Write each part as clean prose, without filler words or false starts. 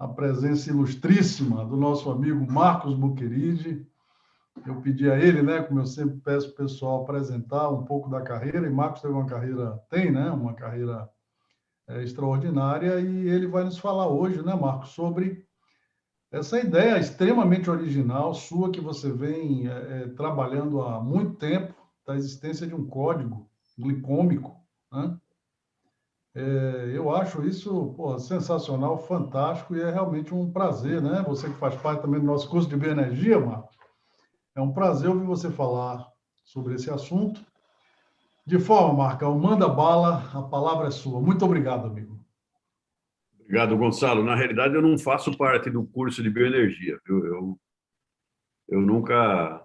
a presença ilustríssima do nosso amigo Marcos Buqueride. Eu pedi a ele, né, como eu sempre peço ao pessoal apresentar um pouco da carreira, e Marcos teve uma carreira, tem, né, uma carreira extraordinária, e ele vai nos falar hoje, né, Marcos, sobre essa ideia extremamente original sua que você vem trabalhando há muito tempo, da existência de um código glicômico, né? Eu acho isso, pô, sensacional, fantástico, e é realmente um prazer, né? Você que faz parte também do nosso curso de bioenergia, Marcos, é um prazer ouvir você falar sobre esse assunto. De forma, Marcão, manda bala, a palavra é sua. Muito obrigado, amigo. Obrigado, Gonçalo. Na realidade, eu não faço parte do curso de bioenergia, viu? Eu nunca,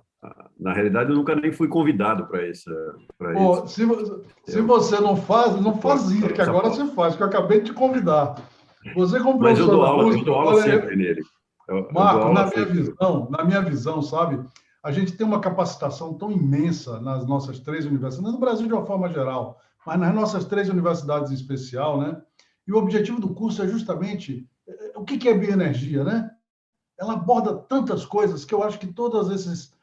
na realidade, eu nunca nem fui convidado para isso. Pô, se você não faz, não fazia, que agora você faz, que eu acabei de te convidar. Você, como Mas professor da USP, eu dou aula sempre nele. Eu dou Marco, aula sempre. na minha visão, sabe, a gente tem uma capacitação tão imensa nas nossas três universidades, no Brasil de uma forma geral, mas nas nossas três universidades em especial, né? E o objetivo do curso é justamente o que é bioenergia, né? Ela aborda tantas coisas que eu acho que todos esses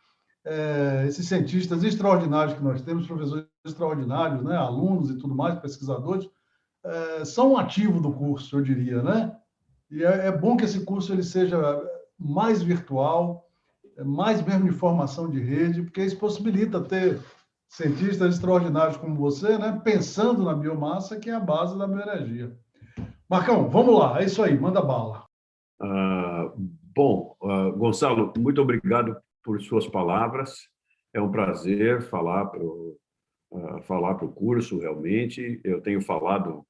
cientistas extraordinários que nós temos, professores extraordinários, né? Alunos e tudo mais, pesquisadores, são um ativo do curso, eu diria, né? E é bom que esse curso ele seja mais virtual, mais mesmo de formação de rede, porque isso possibilita ter cientistas extraordinários como você, né, pensando na biomassa, que é a base da bioenergia. Marcão, vamos lá, é isso aí, manda bala. Gonçalo, muito obrigado por suas palavras. É um prazer falar para o curso, realmente. Eu tenho falado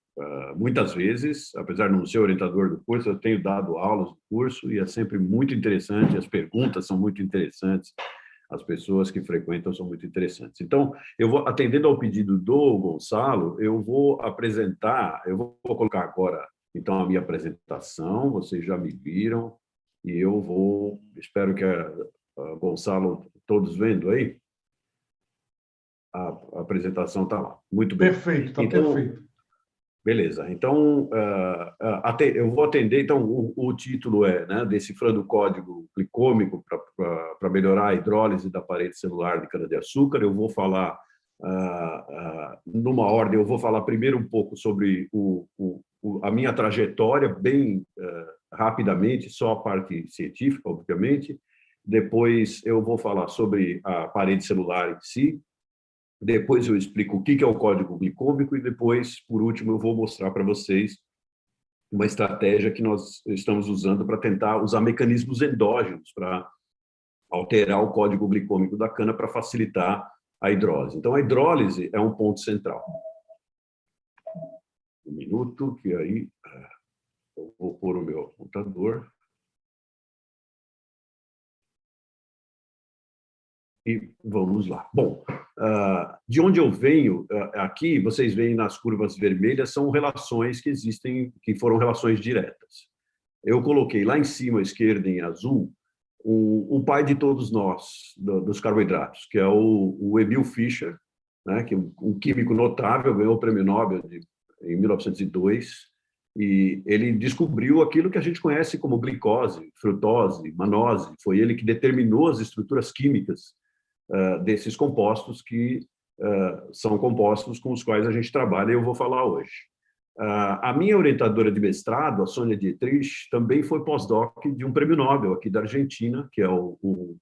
muitas vezes, apesar de não ser orientador do curso, eu tenho dado aulas do curso e é sempre muito interessante, as perguntas são muito interessantes, as pessoas que frequentam são muito interessantes. Então, eu vou, atendendo ao pedido do Gonçalo, eu vou colocar agora, então, a minha apresentação, vocês já me viram, e espero que Gonçalo, todos vendo aí? A apresentação está lá. Muito bem. Perfeito, está então, perfeito. Beleza. Então, eu vou atender. Então, o título é, né, Decifrando o Código Glicômico para melhorar a hidrólise da parede celular de cana-de-açúcar. Eu vou falar, numa ordem, eu vou falar primeiro um pouco sobre a minha trajetória, bem rapidamente, só a parte científica, obviamente. Depois, eu vou falar sobre a parede celular em si. Depois eu explico o que é o código glicômico e depois, por último, eu vou mostrar para vocês uma estratégia que nós estamos usando para tentar usar mecanismos endógenos para alterar o código glicômico da cana para facilitar a hidrólise. Então, a hidrólise é um ponto central. Um minuto, que aí eu vou pôr o meu computador. E vamos lá. Bom, de onde eu venho, aqui, vocês veem nas curvas vermelhas, são relações que existem, que foram relações diretas. Eu coloquei lá em cima, à esquerda, em azul, o pai de todos nós, dos carboidratos, que é o Emil Fischer, né, que é um químico notável, ganhou o prêmio Nobel em 1902, e ele descobriu aquilo que a gente conhece como glicose, frutose, manose. Foi ele que determinou as estruturas químicas desses compostos que são compostos com os quais a gente trabalha e eu vou falar hoje. A minha orientadora de mestrado, a Sônia Dietrich, também foi pós-doc de um prêmio Nobel aqui da Argentina, que é o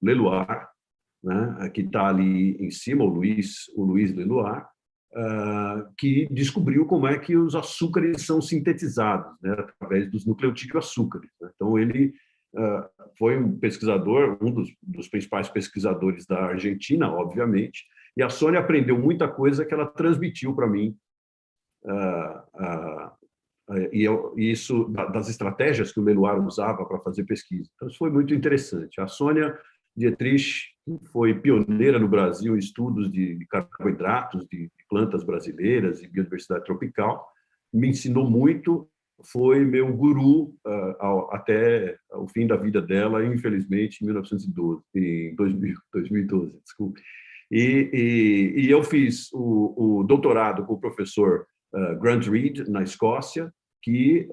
Leluar, né, que está ali em cima, o Luiz Leluar, que descobriu como é que os açúcares são sintetizados, né, através dos nucleotídeos açúcares. Né? Então, ele foi um pesquisador, um dos principais pesquisadores da Argentina, obviamente, e a Sônia aprendeu muita coisa que ela transmitiu para mim, e isso das estratégias que o Leluar usava para fazer pesquisa. Então, isso foi muito interessante. A Sônia Dietrich foi pioneira no Brasil em estudos de carboidratos, de plantas brasileiras e biodiversidade tropical, me ensinou muito, foi meu guru até o fim da vida dela, infelizmente, em 1912, em 2012, desculpe. E eu fiz o doutorado com o professor Grant Reid, na Escócia, que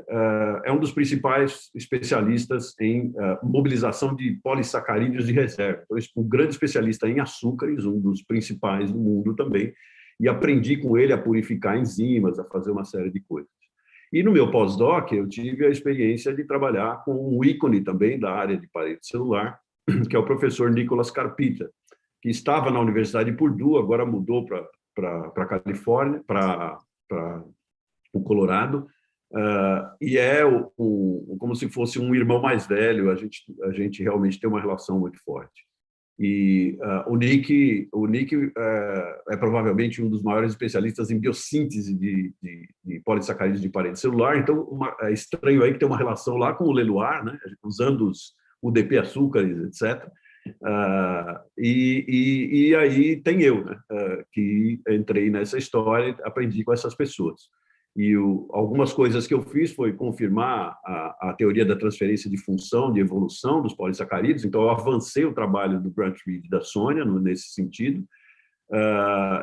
é um dos principais especialistas em mobilização de polissacarídeos de reserva. Então, um grande especialista em açúcares, um dos principais do mundo também, e aprendi com ele a purificar enzimas, a fazer uma série de coisas. E no meu pós-doc, eu tive a experiência de trabalhar com um ícone também da área de parede celular, que é o professor Nicolas Carpita, que estava na Universidade de Purdue, agora mudou para a Califórnia, para o Colorado, e é como se fosse um irmão mais velho. A gente realmente tem uma relação muito forte. E o Nick é provavelmente um dos maiores especialistas em biossíntese de polissacarídeos de parede celular. Então, é estranho aí que tem uma relação lá com o Leluar, né, usando os UDP açúcares, etc. E aí tem eu, né, que entrei nessa história, aprendi com essas pessoas. E algumas coisas que eu fiz foi confirmar a teoria da transferência de função, de evolução dos polissacarídeos. Então, eu avancei o trabalho do Grant Reed e da Sônia nesse sentido.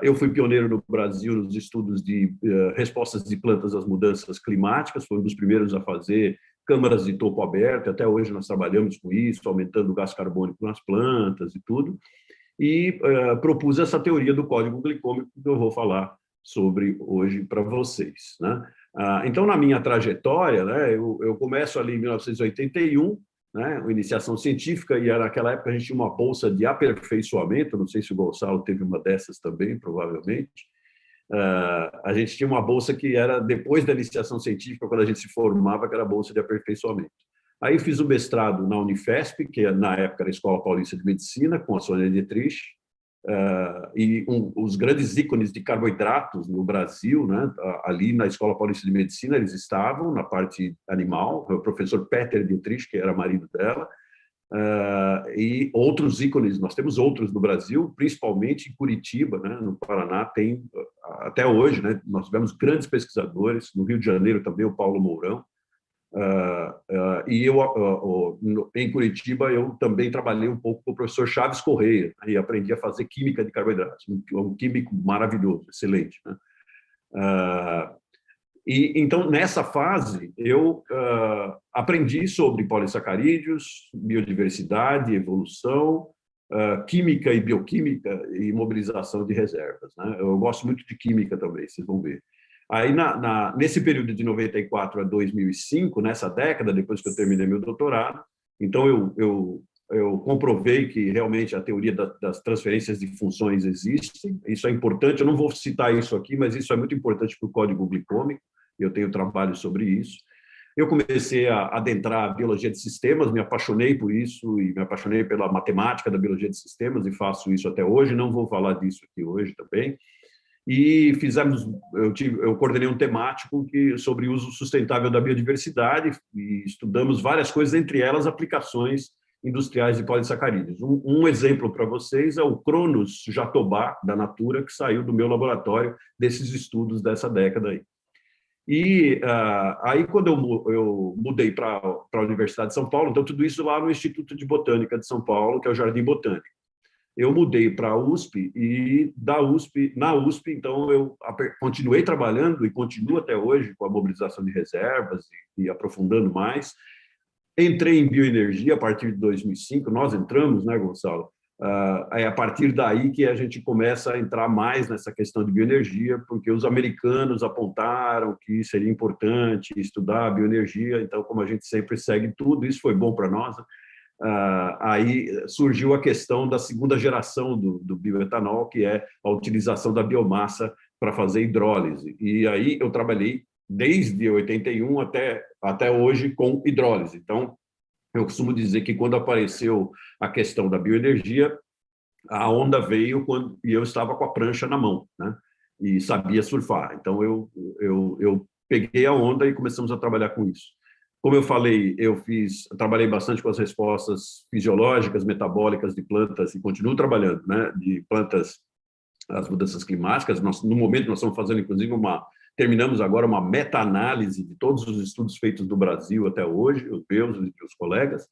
Eu fui pioneiro no Brasil nos estudos de respostas de plantas às mudanças climáticas, foi um dos primeiros a fazer câmaras de topo aberto. Até hoje nós trabalhamos com isso, aumentando o gás carbônico nas plantas e tudo. E propus essa teoria do código glicômico que eu vou falar sobre hoje para vocês, né? Então, na minha trajetória, né, eu começo ali em 1981, né, iniciação científica, e naquela época a gente tinha uma bolsa de aperfeiçoamento, não sei se o Gonçalo teve uma dessas também, provavelmente. A gente tinha uma bolsa que era depois da iniciação científica, quando a gente se formava, que era a bolsa de aperfeiçoamento. Aí fiz o mestrado na Unifesp, que na época era a Escola Paulista de Medicina, com a Sônia Dietrich, os grandes ícones de carboidratos no Brasil, né, ali na Escola Paulista de Medicina, eles estavam na parte animal, o professor Peter Dietrich, que era marido dela, e outros ícones. Nós temos outros no Brasil, principalmente em Curitiba, né, no Paraná, tem até hoje, né, nós tivemos grandes pesquisadores, no Rio de Janeiro também o Paulo Mourão, e em Curitiba eu também trabalhei um pouco com o professor Chaves Correia, né, e aprendi a fazer química de carboidratos, um químico maravilhoso, excelente, né? Então, nessa fase, eu aprendi sobre polissacarídeos, biodiversidade, evolução, química e bioquímica e mobilização de reservas, né? Eu gosto muito de química também, vocês vão ver. Aí, nesse período de 94 a 2005, nessa década, depois que eu terminei meu doutorado, então eu comprovei que realmente a teoria das transferências de funções existe. Isso é importante, eu não vou citar isso aqui, mas isso é muito importante para o código glicômico, eu tenho trabalho sobre isso. Eu comecei a adentrar a biologia de sistemas, me apaixonei por isso e me apaixonei pela matemática da biologia de sistemas e faço isso até hoje, não vou falar disso aqui hoje também. E eu coordenei um temático sobre uso sustentável da biodiversidade e estudamos várias coisas, entre elas aplicações industriais de polissacarídeos. Um exemplo para vocês é o Cronos jatobá, da Natura, que saiu do meu laboratório desses estudos dessa década aí. E aí, quando eu mudei para a Universidade de São Paulo, então tudo isso lá no Instituto de Botânica de São Paulo, que é o Jardim Botânico. Eu mudei para a USP e na USP, então, eu continuei trabalhando e continuo até hoje com a mobilização de reservas e aprofundando mais. Entrei em bioenergia a partir de 2005, nós entramos, né, Gonçalo? É a partir daí que a gente começa a entrar mais nessa questão de bioenergia, porque os americanos apontaram que seria importante estudar a bioenergia, então, como a gente sempre segue tudo, isso foi bom para nós, né? Aí surgiu a questão da segunda geração do bioetanol, que é a utilização da biomassa para fazer hidrólise. E aí eu trabalhei desde 81 até hoje com hidrólise. Então, eu costumo dizer que quando apareceu a questão da bioenergia, a onda veio e eu estava com a prancha na mão, né? E sabia surfar. Então, eu peguei a onda e começamos a trabalhar com isso. Como eu falei, eu trabalhei bastante com as respostas fisiológicas, metabólicas de plantas e continuo trabalhando, né, de plantas às mudanças climáticas. No momento, nós estamos fazendo, inclusive, terminamos agora uma meta-análise de todos os estudos feitos no Brasil até hoje, os meus e os colegas,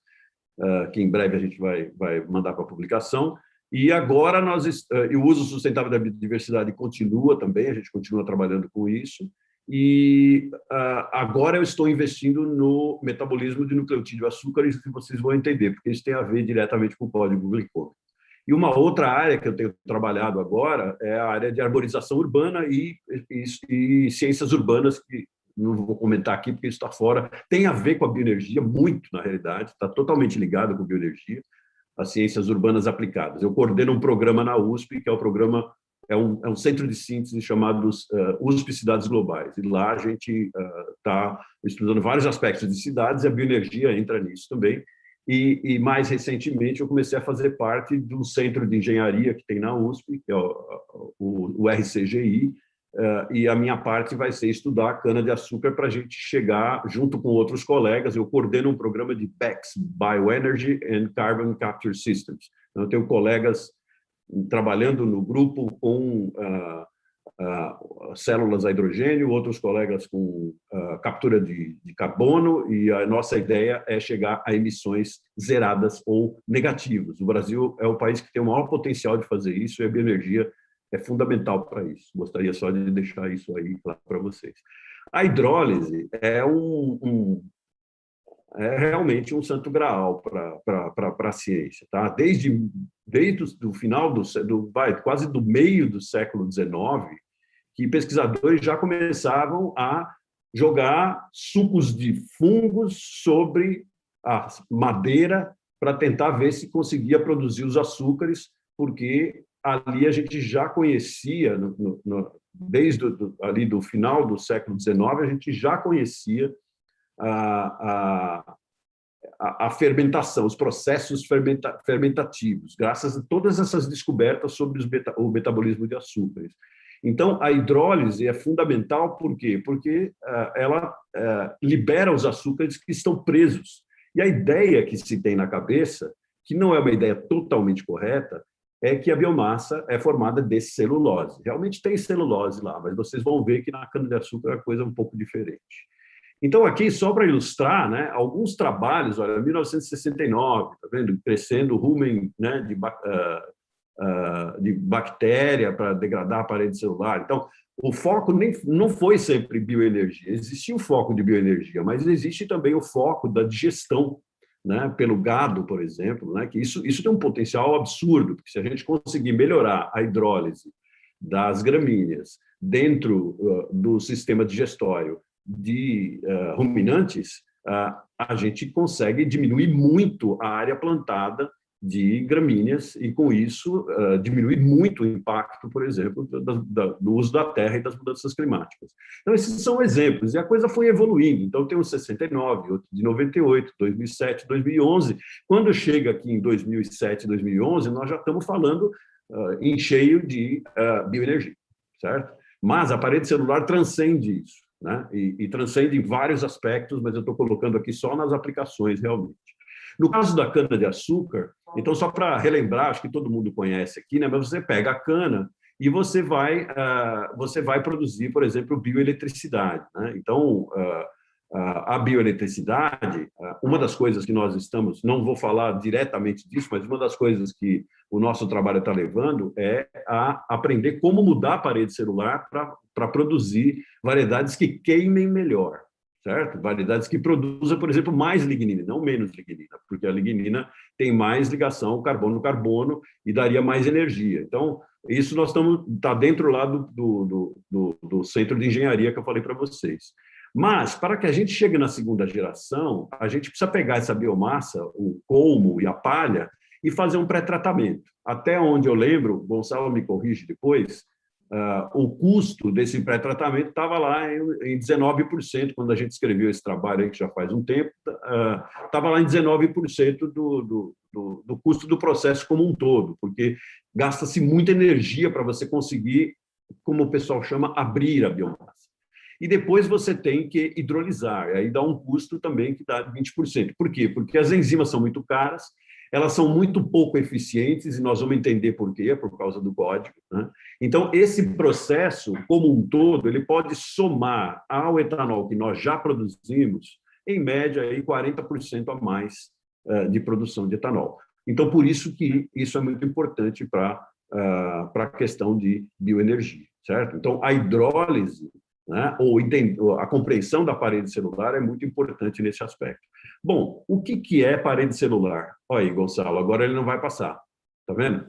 que em breve a gente vai mandar para a publicação. E agora o uso sustentável da biodiversidade continua também, a gente continua trabalhando com isso. E agora eu estou investindo no metabolismo de nucleotídeo açúcares, que vocês vão entender, porque isso tem a ver diretamente com o código glicômico. E uma outra área que eu tenho trabalhado agora é a área de arborização urbana e ciências urbanas, que não vou comentar aqui porque isso está fora. Tem a ver com a bioenergia, muito, na realidade, está totalmente ligado com bioenergia, as ciências urbanas aplicadas. Eu coordeno um programa na USP, que é o programa, é um centro de síntese chamado USP Cidades Globais. E lá a gente está estudando vários aspectos de cidades, e a bioenergia entra nisso também. E mais recentemente, eu comecei a fazer parte de um centro de engenharia que tem na USP, que é o RCGI, e a minha parte vai ser estudar a cana-de-açúcar para a gente chegar, junto com outros colegas. Eu coordeno um programa de BECS, Bioenergy and Carbon Capture Systems. Então, eu tenho colegas trabalhando no grupo com células a hidrogênio, outros colegas com captura de carbono, e a nossa ideia é chegar a emissões zeradas ou negativas. O Brasil é o país que tem o maior potencial de fazer isso, e a bioenergia é fundamental para isso. Gostaria só de deixar isso aí claro para vocês. A hidrólise é realmente um santo graal para a ciência, tá? Desde o final quase do meio do século XIX, que pesquisadores já começavam a jogar sucos de fungos sobre a madeira para tentar ver se conseguia produzir os açúcares, porque ali a gente já conhecia, desde ali do final do século XIX, a gente já conhecia a fermentação, os processos fermentativos, graças a todas essas descobertas sobre o metabolismo de açúcares. Então, a hidrólise é fundamental, por quê? Porque ela libera os açúcares que estão presos. E a ideia que se tem na cabeça, que não é uma ideia totalmente correta, é que a biomassa é formada de celulose. Realmente tem celulose lá, mas vocês vão ver que na cana-de-açúcar é uma coisa um pouco diferente. Então, aqui, só para ilustrar, né, alguns trabalhos, olha, 1969, tá vendo? Crescendo o rumen, né, de bactéria para degradar a parede celular. Então, o foco não foi sempre bioenergia. Existia o foco de bioenergia, mas existe também o foco da digestão, né, pelo gado, por exemplo, né, que isso tem um potencial absurdo, porque se a gente conseguir melhorar a hidrólise das gramíneas dentro do sistema digestório de ruminantes, a gente consegue diminuir muito a área plantada de gramíneas e, com isso, diminuir muito o impacto, por exemplo, do uso da terra e das mudanças climáticas. Então, esses são exemplos, e a coisa foi evoluindo. Então, tem um 69, outro de 98, 2007, 2011. Quando chega aqui em 2007, 2011, nós já estamos falando em cheio de bioenergia, certo? Mas a parede celular transcende isso, né? E transcende em vários aspectos, mas eu estou colocando aqui só nas aplicações, realmente. No caso da cana-de-açúcar, então, só para relembrar, acho que todo mundo conhece aqui, né? Mas você pega a cana e você vai produzir, por exemplo, bioeletricidade, né? Então, a bioeletricidade, uma das coisas que nós estamos, não vou falar diretamente disso, mas uma das coisas que o nosso trabalho está levando é a aprender como mudar a parede celular para produzir variedades que queimem melhor, certo? Variedades que produzam, por exemplo, mais lignina, não menos lignina, porque a lignina tem mais ligação carbono-carbono e daria mais energia. Então, isso está dentro lá do centro de engenharia que eu falei para vocês. Mas, para que a gente chegue na segunda geração, a gente precisa pegar essa biomassa, o colmo e a palha, e fazer um pré-tratamento. Até onde eu lembro, Gonçalo me corrige depois, o custo desse pré-tratamento estava lá em 19%, quando a gente escreveu esse trabalho aí, que já faz um tempo, estava lá em 19% do custo do processo como um todo, porque gasta-se muita energia para você conseguir, como o pessoal chama, abrir a biomassa. E depois você tem que hidrolisar, aí dá um custo também que dá 20%. Por quê? Porque as enzimas são muito caras, elas são muito pouco eficientes, e nós vamos entender por quê, por causa do código, né? Então, esse processo, como um todo, ele pode somar ao etanol que nós já produzimos, em média, aí, 40% a mais de produção de etanol. Então, por isso que isso é muito importante para a questão de bioenergia, certo? Então, a hidrólise né? Ou a compreensão da parede celular é muito importante nesse aspecto. Bom, o que é parede celular? Olha aí, Gonçalo, agora ele não vai passar. Tá vendo?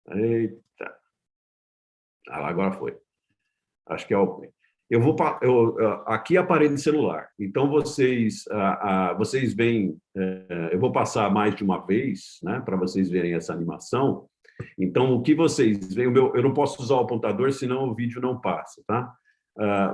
Eita. Ah, agora foi. Acho que é o... aqui é a parede celular. Então, vocês veem... eu vou passar mais de uma vez, né, para vocês verem essa animação. Então, o que vocês veem... eu não posso usar o apontador, senão o vídeo não passa, tá?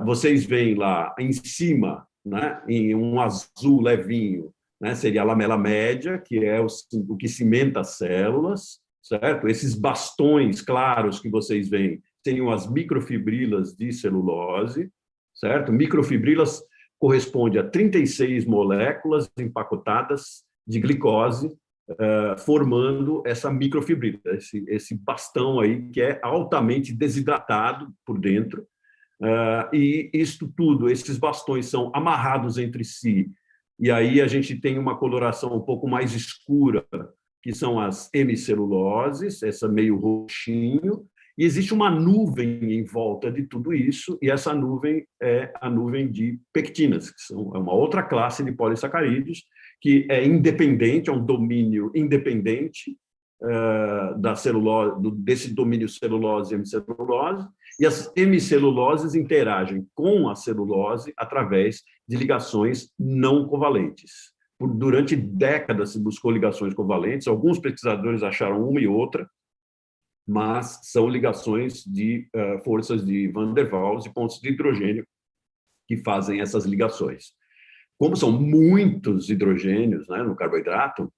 Vocês veem lá em cima, né, em um azul levinho, né, seria a lamela média, que é o que cimenta as células, certo? Esses bastões claros que vocês veem seriam as microfibrilas de celulose, certo? Microfibrilas corresponde a 36 moléculas empacotadas de glicose, formando essa microfibrila, esse bastão aí que é altamente desidratado por dentro. E isto tudo, esses bastões são amarrados entre si, e aí a gente tem uma coloração um pouco mais escura, que são as hemiceluloses, essa meio roxinho, e existe uma nuvem em volta de tudo isso, e essa nuvem é a nuvem de pectinas, que é uma outra classe de polissacarídeos, que é independente, é um domínio independente da celulose, desse domínio celulose e hemicelulose, e as hemiceluloses interagem com a celulose através de ligações não covalentes. Durante décadas se buscou ligações covalentes, alguns pesquisadores acharam uma e outra, mas são ligações de forças de Van der Waals e pontos de hidrogênio que fazem essas ligações. Como são muitos hidrogênios, né, no carboidrato,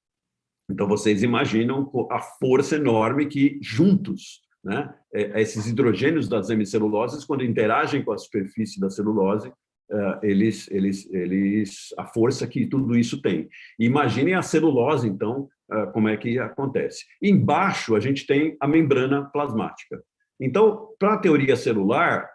então vocês imaginam a força enorme que juntos, né, esses hidrogênios das hemiceluloses, quando interagem com a superfície da celulose, a força que tudo isso tem. Imaginem a celulose, então, como é que acontece. Embaixo, a gente tem a membrana plasmática. Então, para a teoria celular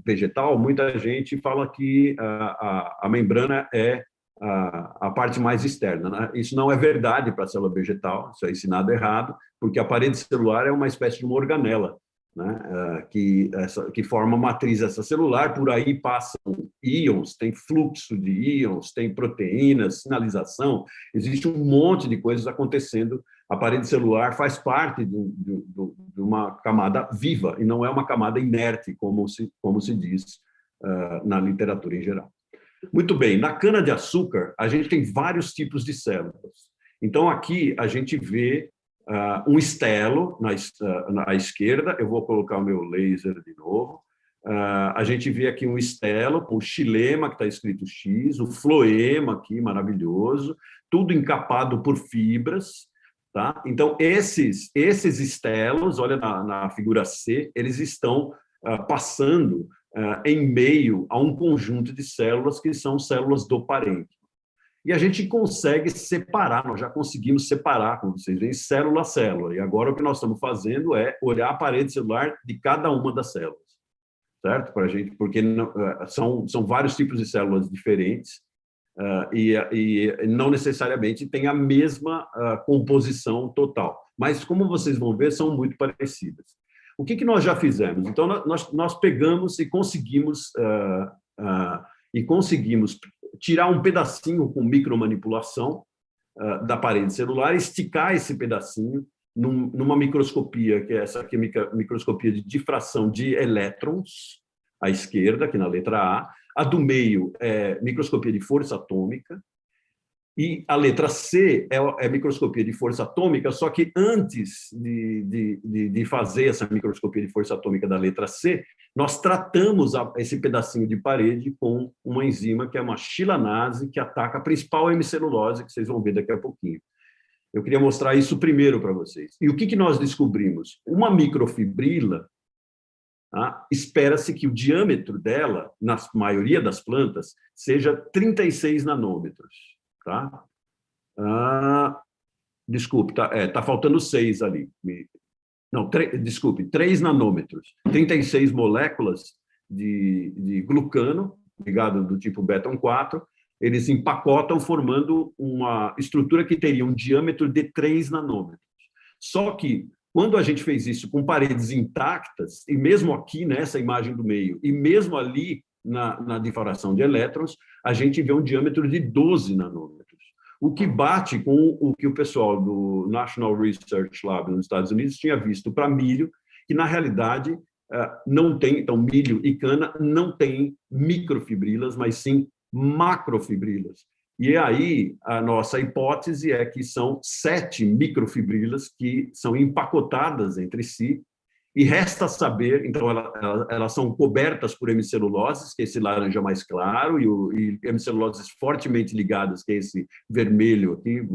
vegetal, muita gente fala que a membrana é a parte mais externa, né? Isso não é verdade para a célula vegetal, isso é ensinado errado, porque a parede celular é uma espécie de uma organela, né, que forma a matriz extracelular, por aí passam íons, tem fluxo de íons, tem proteínas, sinalização, existe um monte de coisas acontecendo. A parede celular faz parte de uma camada viva, e não é uma camada inerte, como se diz na literatura em geral. Muito bem, na cana-de-açúcar, a gente tem vários tipos de células. Então, aqui a gente vê um estelo na esquerda, eu vou colocar o meu laser de novo. A gente vê aqui um estelo, o xilema, que está escrito X, o floema aqui, maravilhoso, tudo encapado por fibras. Tá? Então, esses estelos, olha na figura C, eles estão passando em meio a um conjunto de células que são células do parênquima. E a gente consegue separar, nós já conseguimos separar, como vocês veem, célula a célula. E agora o que nós estamos fazendo é olhar a parede celular de cada uma das células, certo? Para a gente, porque são vários tipos de células diferentes e não necessariamente tem a mesma composição total. Mas, como vocês vão ver, são muito parecidas. O que nós já fizemos? Então, nós pegamos e conseguimos tirar um pedacinho com micromanipulação da parede celular, esticar esse pedacinho numa microscopia, que é essa aqui, microscopia de difração de elétrons, à esquerda, aqui na letra A do meio é microscopia de força atômica, e a letra C é microscopia de força atômica, só que antes de fazer essa microscopia de força atômica da letra C, nós tratamos esse pedacinho de parede com uma enzima que é uma xilanase, que ataca a principal hemicelulose, que vocês vão ver daqui a pouquinho. Eu queria mostrar isso primeiro para vocês. E o que nós descobrimos? Uma microfibrila, espera-se que o diâmetro dela, na maioria das plantas, seja 36 nanômetros. Tá? Desculpe, tá faltando 6 ali. Não, desculpe, 3 nanômetros. 36 moléculas de glucano, ligado do tipo beta 4, eles empacotam formando uma estrutura que teria um diâmetro de 3 nanômetros. Só que Quando a gente fez isso com paredes intactas, e mesmo aqui nessa imagem do meio, e mesmo ali na difração de elétrons, a gente vê um diâmetro de 12 nanômetros, o que bate com o que o pessoal do National Research Lab nos Estados Unidos tinha visto para milho, que na realidade não tem, então milho e cana não tem microfibrilas, mas sim macrofibrilas. E aí a nossa hipótese é que são 7 microfibrilas que são empacotadas entre si, e resta saber, então elas são cobertas por hemiceluloses, que é esse laranja mais claro, e hemiceluloses fortemente ligadas, que é esse vermelho aqui,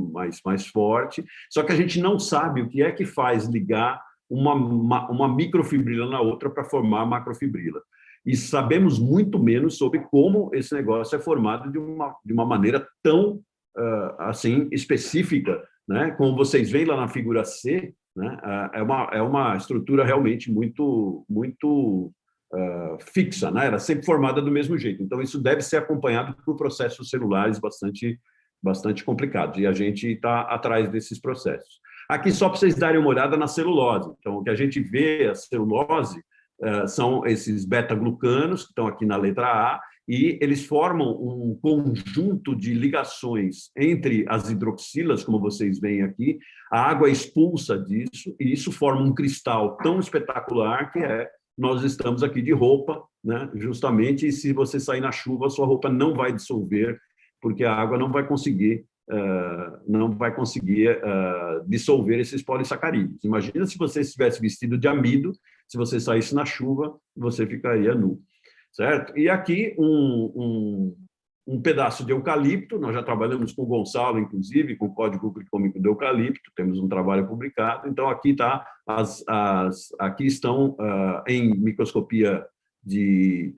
mais forte, só que a gente não sabe o que é que faz ligar uma microfibrila na outra para formar a macrofibrila. E sabemos muito menos sobre como esse negócio é formado de uma maneira tão assim específica, né? Como vocês veem lá na figura C, né? É uma estrutura realmente muito fixa, né? Era sempre formada do mesmo jeito. Então isso deve ser acompanhado por processos celulares bastante complicados, e a gente está atrás desses processos. Aqui só para vocês darem uma olhada na celulose. Então o que a gente vê, a celulose, são esses beta-glucanos, que estão aqui na letra A, e eles formam um conjunto de ligações entre as hidroxilas, como vocês veem aqui. A água expulsa disso, e isso forma um cristal tão espetacular que nós estamos aqui de roupa, né? Justamente, e se você sair na chuva, a sua roupa não vai dissolver, porque a água não vai conseguir dissolver esses polissacarídeos. Imagina se você estivesse vestido de amido, se você saísse na chuva, você ficaria nu, certo? E aqui um pedaço de eucalipto, nós já trabalhamos com o Gonçalo, inclusive, com o código glicômico do eucalipto, temos um trabalho publicado, então aqui aqui estão em microscopia de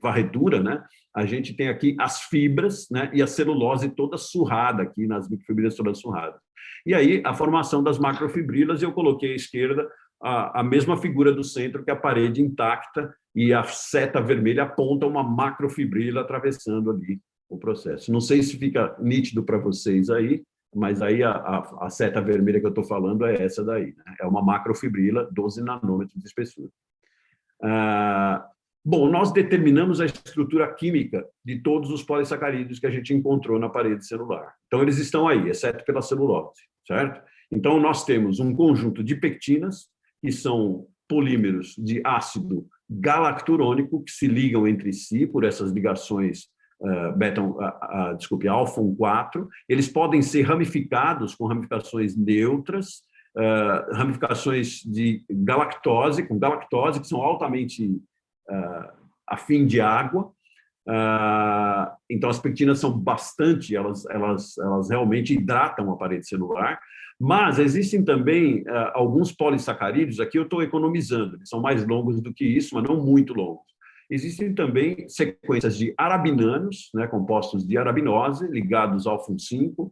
varredura, né? A gente tem aqui as fibras, né? E a celulose toda surrada aqui, nas microfibrilas todas surradas. E aí a formação das macrofibrilas, eu coloquei à esquerda a mesma figura do centro, que é a parede intacta, e a seta vermelha aponta uma macrofibrila atravessando ali o processo. Não sei se fica nítido para vocês aí, mas aí a seta vermelha que eu estou falando é essa daí, né? É uma macrofibrila, 12 nanômetros de espessura. Bom, nós determinamos a estrutura química de todos os polissacarídeos que a gente encontrou na parede celular. Então, eles estão aí, exceto pela celulose, certo? Então, nós temos um conjunto de pectinas, que são polímeros de ácido galacturônico, que se ligam entre si por essas ligações alfa 4. Eles podem ser ramificados com ramificações neutras, ramificações de galactose, que são altamente afim de água. Então, as pectinas são bastante, elas realmente hidratam a parede celular, mas existem também alguns polissacarídeos, aqui eu estou economizando, eles são mais longos do que isso, mas não muito longos. Existem também sequências de arabinanos, né, compostos de arabinose, ligados ao alfa 5,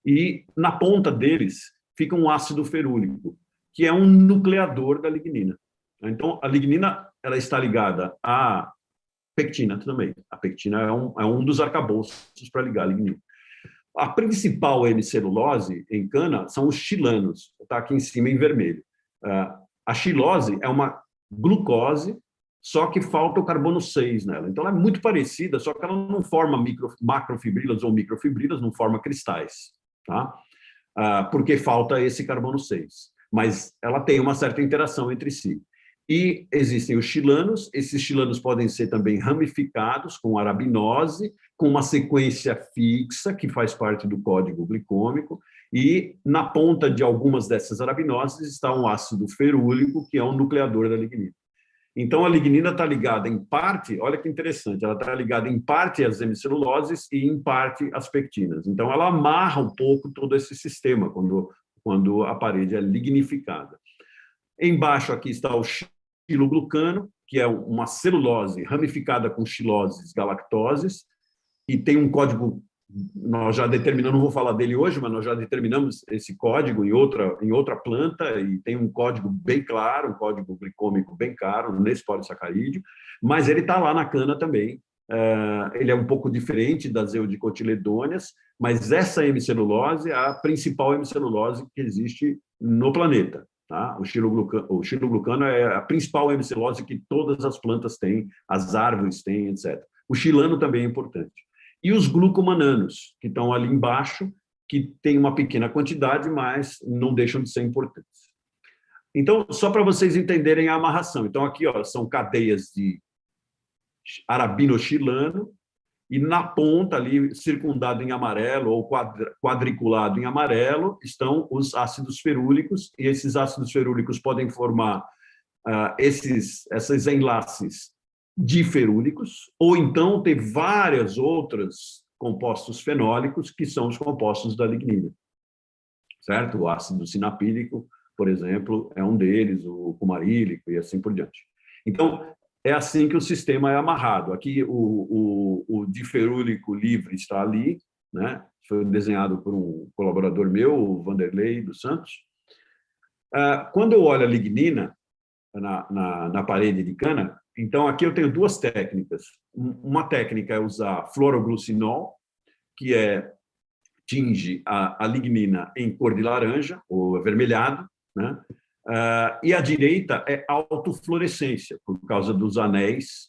e na ponta deles fica um ácido ferúlico, que é um nucleador da lignina. Então, a lignina ela está ligada à pectina também. A pectina é um dos arcabouços para ligar a lignina. A principal hemicelulose em cana são os xilanos, está aqui em cima em vermelho. A xilose é uma glucose, só que falta o carbono 6 nela. Então, ela é muito parecida, só que ela não forma macrofibrilas ou microfibrilas, não forma cristais, tá? Porque falta esse carbono 6. Mas ela tem uma certa interação entre si. E existem os xilanos, esses xilanos podem ser também ramificados com arabinose, com uma sequência fixa, que faz parte do código glicômico, e na ponta de algumas dessas arabinoses está um ácido ferúlico, que é um nucleador da lignina. Então, a lignina está ligada em parte, olha que interessante, ela está ligada em parte às hemiceluloses e em parte às pectinas. Então, ela amarra um pouco todo esse sistema quando a parede é lignificada. Embaixo aqui está o xiloglucano, que é uma celulose ramificada com xiloses galactoses, e tem um código, nós já determinamos, não vou falar dele hoje, mas nós já determinamos esse código em outra planta, e tem um código bem claro, um código glicômico bem claro nesse polissacarídeo, mas ele está lá na cana também. Ele é um pouco diferente das eudicotiledôneas, mas essa hemicelulose é a principal hemicelulose que existe no planeta. Tá? O xiloglucano é a principal hemicelulose que todas as plantas têm, as árvores têm, etc. O xilano também é importante. E os glucomananos, que estão ali embaixo, que tem uma pequena quantidade, mas não deixam de ser importantes. Então, só para vocês entenderem a amarração. Então, aqui ó, são cadeias de arabinoxilano, e na ponta ali, circundado em amarelo ou quadriculado em amarelo, estão os ácidos ferúlicos, e esses ácidos ferúlicos podem formar esses enlaces diferúlicos, ou então ter várias outras compostos fenólicos, que são os compostos da lignina, certo? O ácido sinapílico, por exemplo, é um deles, o cumarílico e assim por diante. Então, é assim que o sistema é amarrado. Aqui, o diferúlico livre está ali, né? Foi desenhado por um colaborador meu, o Vanderlei dos Santos. Quando eu olho a lignina na parede de cana, então, aqui eu tenho duas técnicas. Uma técnica é usar fluoroglucinol, que tinge a lignina em cor de laranja, ou avermelhado, né? E a direita é autofluorescência, por causa dos anéis,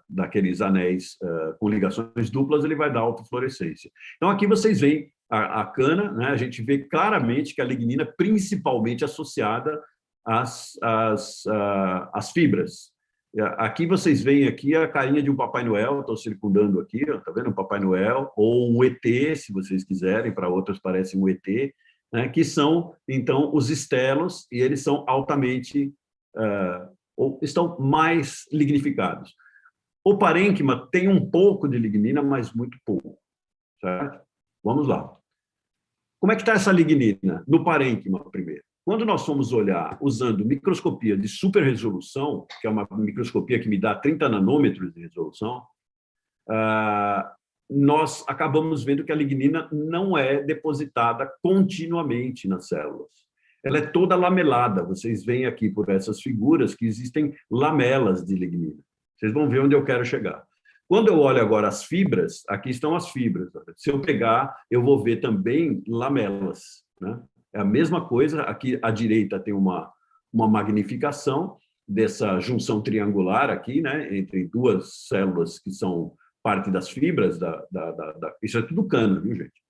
daqueles anéis com ligações duplas, ele vai dar autofluorescência. Então, aqui vocês veem a cana, né? A gente vê claramente que a lignina é principalmente associada às fibras. Aqui vocês veem aqui a carinha de um Papai Noel, estou circundando aqui, está vendo? Um Papai Noel, ou um ET, se vocês quiserem, para outros parece um ET, né, que são, então, os estelos, e eles são altamente, ou estão mais lignificados. O parênquima tem um pouco de lignina, mas muito pouco, certo? Vamos lá. Como é que está essa lignina? No parênquima, primeiro. Quando nós fomos olhar usando microscopia de superresolução, que é uma microscopia que me dá 30 nanômetros de resolução, nós acabamos vendo que a lignina não é depositada continuamente nas células. Ela é toda lamelada. Vocês veem aqui por essas figuras que existem lamelas de lignina. Vocês vão ver onde eu quero chegar. Quando eu olho agora as fibras, aqui estão as fibras. Se eu pegar, eu vou ver também lamelas, né? É a mesma coisa. Aqui à direita tem uma magnificação dessa junção triangular aqui, né, entre duas células que são parte das fibras isso é tudo cano, viu, gente?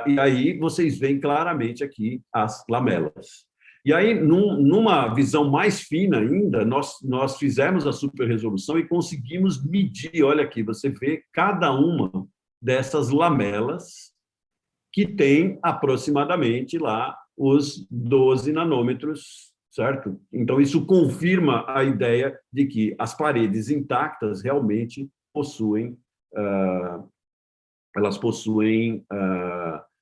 E aí vocês veem claramente aqui as lamelas. E aí, numa visão mais fina ainda, nós fizemos a superresolução e conseguimos medir, olha aqui, você vê cada uma dessas lamelas que tem aproximadamente lá os 12 nanômetros, certo? Então, isso confirma a ideia de que as paredes intactas realmente possuem,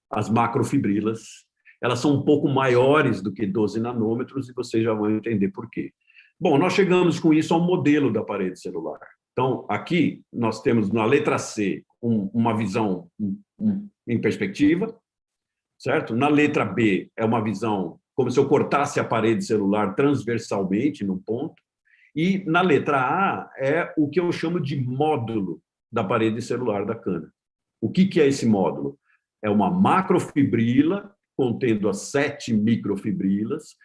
as macrofibrilas. Elas são um pouco maiores do que 12 nanômetros e vocês já vão entender por quê. Bom, nós chegamos com isso ao modelo da parede celular. Então, aqui nós temos na letra C uma visão em perspectiva, certo? Na letra B é uma visão como se eu cortasse a parede celular transversalmente num ponto. E na letra A é o que eu chamo de módulo da parede celular da cana. O que é esse módulo? É uma macrofibrila contendo as 7 microfibrilas,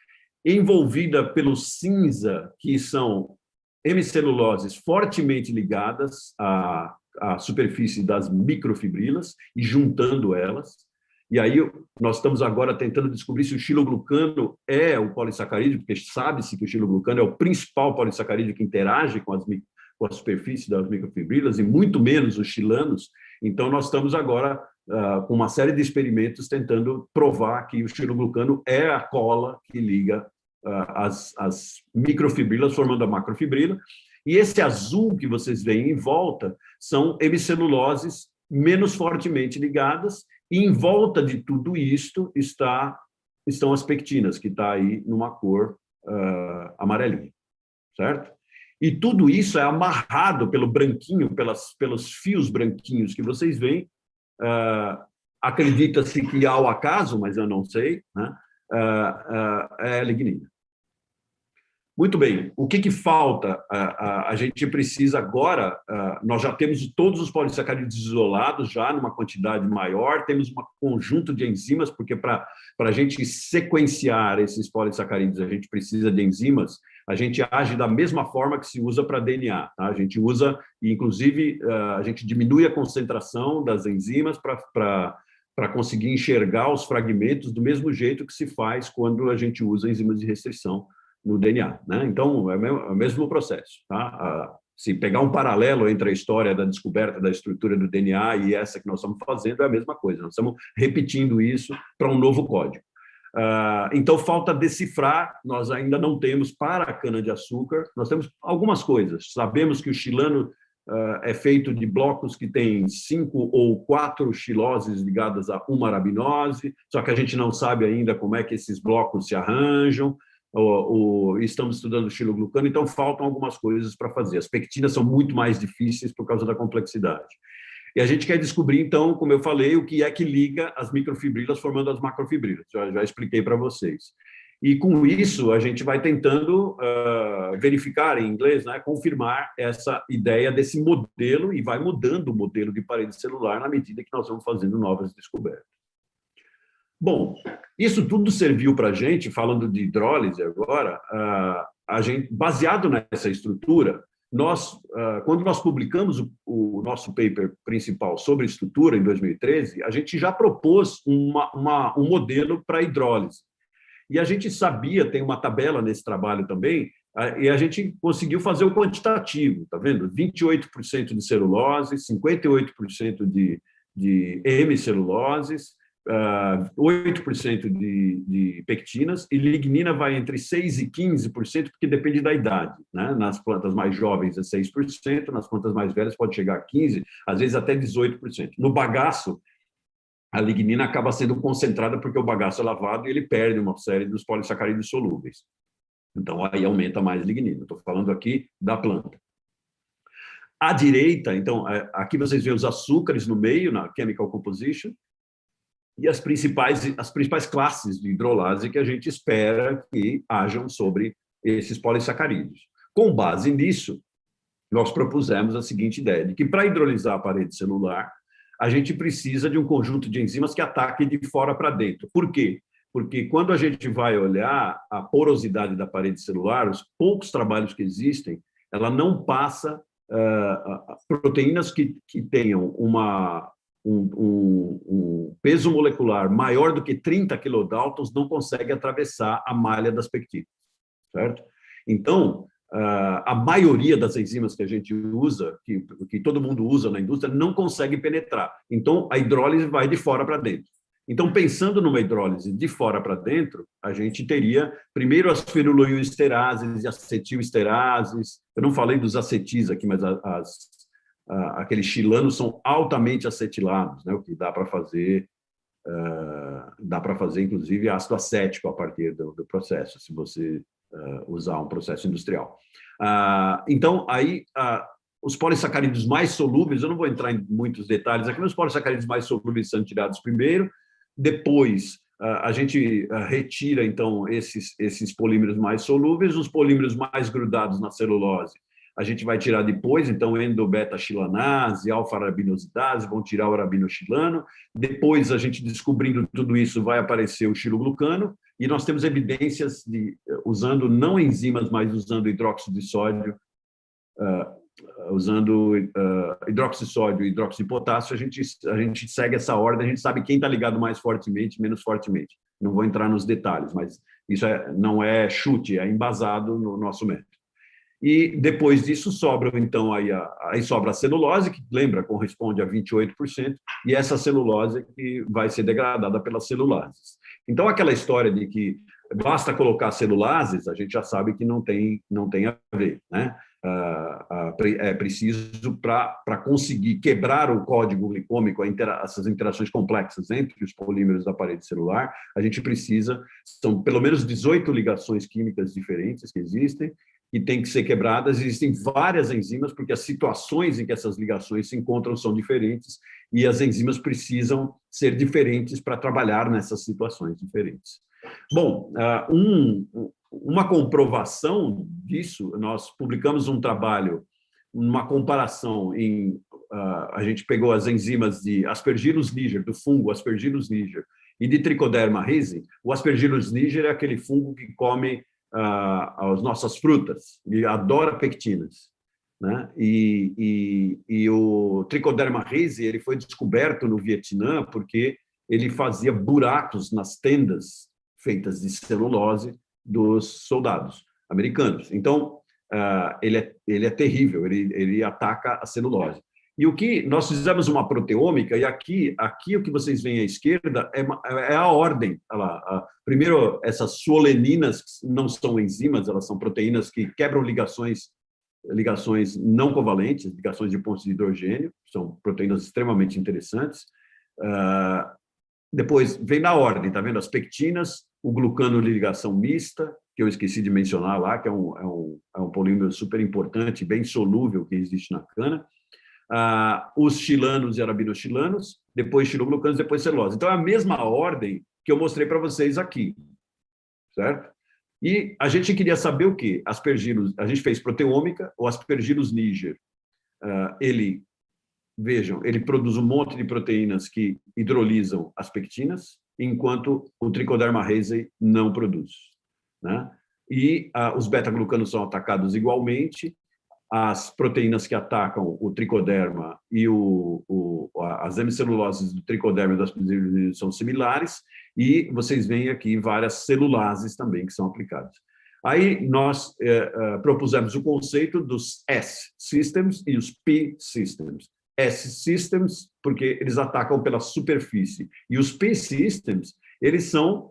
envolvida pelo cinza, que são hemiceluloses fortemente ligadas à superfície das microfibrilas e juntando elas. E aí nós estamos agora tentando descobrir se o xiloglucano é o polissacarídeo, porque sabe-se que o xiloglucano é o principal polissacarídeo que interage com a superfície das microfibrilas e muito menos os xilanos. Então, nós estamos agora com uma série de experimentos tentando provar que o xiloglucano é a cola que liga as microfibrilas, formando a macrofibrila. E esse azul que vocês veem em volta são hemiceluloses menos fortemente ligadas, e em volta de tudo isto estão as pectinas, que está aí numa cor amarelinha, certo? E tudo isso é amarrado pelo branquinho, pelos fios branquinhos que vocês veem. Acredita-se que ao acaso, mas eu não sei, né? É lignina. Muito bem. O que falta? A gente precisa agora, nós já temos todos os polissacarídeos isolados, já numa quantidade maior, temos um conjunto de enzimas, porque para a gente sequenciar esses polissacarídeos, a gente precisa de enzimas, a gente age da mesma forma que se usa para DNA. Tá? A gente usa, inclusive, a gente diminui a concentração das enzimas para conseguir enxergar os fragmentos do mesmo jeito que se faz quando a gente usa enzimas de restrição no DNA, né? Então, é o mesmo processo, tá? Se pegar um paralelo entre a história da descoberta da estrutura do DNA e essa que nós estamos fazendo, é a mesma coisa, nós estamos repetindo isso para um novo código. Então, falta decifrar, nós ainda não temos para a cana-de-açúcar, nós temos algumas coisas, sabemos que o xilano é feito de blocos que têm 5 ou 4 xiloses ligadas a uma arabinose, só que a gente não sabe ainda como é que esses blocos se arranjam, estamos estudando o xiloglucano, então faltam algumas coisas para fazer. As pectinas são muito mais difíceis por causa da complexidade. E a gente quer descobrir, então, como eu falei, o que é que liga as microfibrilas formando as macrofibrilas. Já expliquei para vocês. E, com isso, a gente vai tentando verificar, em inglês, né, confirmar essa ideia desse modelo e vai mudando o modelo de parede celular na medida que nós vamos fazendo novas descobertas. Bom, isso tudo serviu para a gente, falando de hidrólise agora, a gente, baseado nessa estrutura, quando nós publicamos o nosso paper principal sobre estrutura, em 2013, a gente já propôs um modelo para hidrólise. E a gente sabia, tem uma tabela nesse trabalho também, e a gente conseguiu fazer o quantitativo, tá vendo? 28% de celulose, 58% de hemiceluloses, 8% de pectinas, e lignina vai entre 6% e 15%, porque depende da idade, né? Nas plantas mais jovens é 6%, nas plantas mais velhas pode chegar a 15%, às vezes até 18%. No bagaço, a lignina acaba sendo concentrada porque o bagaço é lavado e ele perde uma série dos polissacarídeos solúveis. Então, aí aumenta mais lignina. Estou falando aqui da planta. À direita, então, aqui vocês veem os açúcares no meio, na chemical composition, e as principais classes de hidrolase que a gente espera que hajam sobre esses polissacarídeos. Com base nisso, nós propusemos a seguinte ideia, de que para hidrolisar a parede celular, a gente precisa de um conjunto de enzimas que ataquem de fora para dentro. Por quê? Porque quando a gente vai olhar a porosidade da parede celular, os poucos trabalhos que existem, ela não passa proteínas que tenham um peso molecular maior do que 30 kilodaltons não consegue atravessar a malha das pectinas, certo? Então, a maioria das enzimas que a gente usa, que todo mundo usa na indústria, não consegue penetrar. Então, a hidrólise vai de fora para dentro. Então, pensando numa hidrólise de fora para dentro, a gente teria, primeiro, as feruloilesterases e acetilesterases. Eu não falei dos acetis aqui, mas aqueles chilanos são altamente acetilados, né? O que dá para fazer, inclusive, ácido acético a partir do processo, se você usar um processo industrial. Então, aí, os polissacarídeos mais solúveis, eu não vou entrar em muitos detalhes aqui, mas os polissacarídeos mais solúveis são tirados primeiro, depois a gente retira, então, esses polímeros mais solúveis, os polímeros mais grudados na celulose, a gente vai tirar depois, então, endobeta-xilanase, alfa-arabinosidase, vão tirar o arabinoxilano. Depois, a gente descobrindo tudo isso, vai aparecer o xiloglucano, e nós temos evidências usando não enzimas, mas usando hidróxido de sódio, usando hidróxido de sódio e hidróxido de potássio, a gente segue essa ordem, a gente sabe quem está ligado mais fortemente, menos fortemente. Não vou entrar nos detalhes, mas isso não é chute, é embasado no nosso método. E depois disso sobra, então, aí sobra a celulose, que, lembra, corresponde a 28%, e essa celulose que vai ser degradada pelas celulases. Então, aquela história de que basta colocar celulases, a gente já sabe que não tem a ver, né? É preciso, para conseguir quebrar o código glicômico, essas interações complexas entre os polímeros da parede celular, a gente precisa, são pelo menos 18 ligações químicas diferentes que existem, que têm que ser quebradas. Existem várias enzimas, porque as situações em que essas ligações se encontram são diferentes, e as enzimas precisam ser diferentes para trabalhar nessas situações diferentes. Bom, uma comprovação disso, nós publicamos um trabalho, uma comparação a gente pegou as enzimas de Aspergillus niger, do fungo Aspergillus niger, e de Trichoderma rhizii. O Aspergillus niger é aquele fungo que come as nossas frutas, e adora pectinas, né? E o Trichoderma rhizii, ele foi descoberto no Vietnã porque ele fazia buracos nas tendas feitas de celulose dos soldados americanos. Então, ele é terrível, ele ataca a celulose. E o que nós fizemos uma proteômica, e aqui o que vocês veem à esquerda é a ordem. Primeiro, essas suoleninas não são enzimas, elas são proteínas que quebram ligações não covalentes, ligações de pontos de hidrogênio, são proteínas extremamente interessantes. Depois vem na ordem, está vendo? As pectinas, o glucano de ligação mista, que eu esqueci de mencionar lá, que é um polímero super importante, bem solúvel, que existe na cana. Os xilanos e arabinoxilanos, depois xiloglucanos, depois celulose. Então, é a mesma ordem que eu mostrei para vocês aqui, certo? E a gente queria saber o quê? Aspergillus, a gente fez proteômica, o Aspergillus niger, vejam, ele produz um monte de proteínas que hidrolisam as pectinas, enquanto o Trichoderma rhizii não produz, né? E os beta-glucanos são atacados igualmente, as proteínas que atacam o tricoderma e as hemiceluloses do tricoderma e das Aspergillus são similares, e vocês veem aqui várias celulases também que são aplicadas. Aí nós propusemos o conceito dos S-systems e os P-systems. S-systems, porque eles atacam pela superfície, e os P-systems, eles são,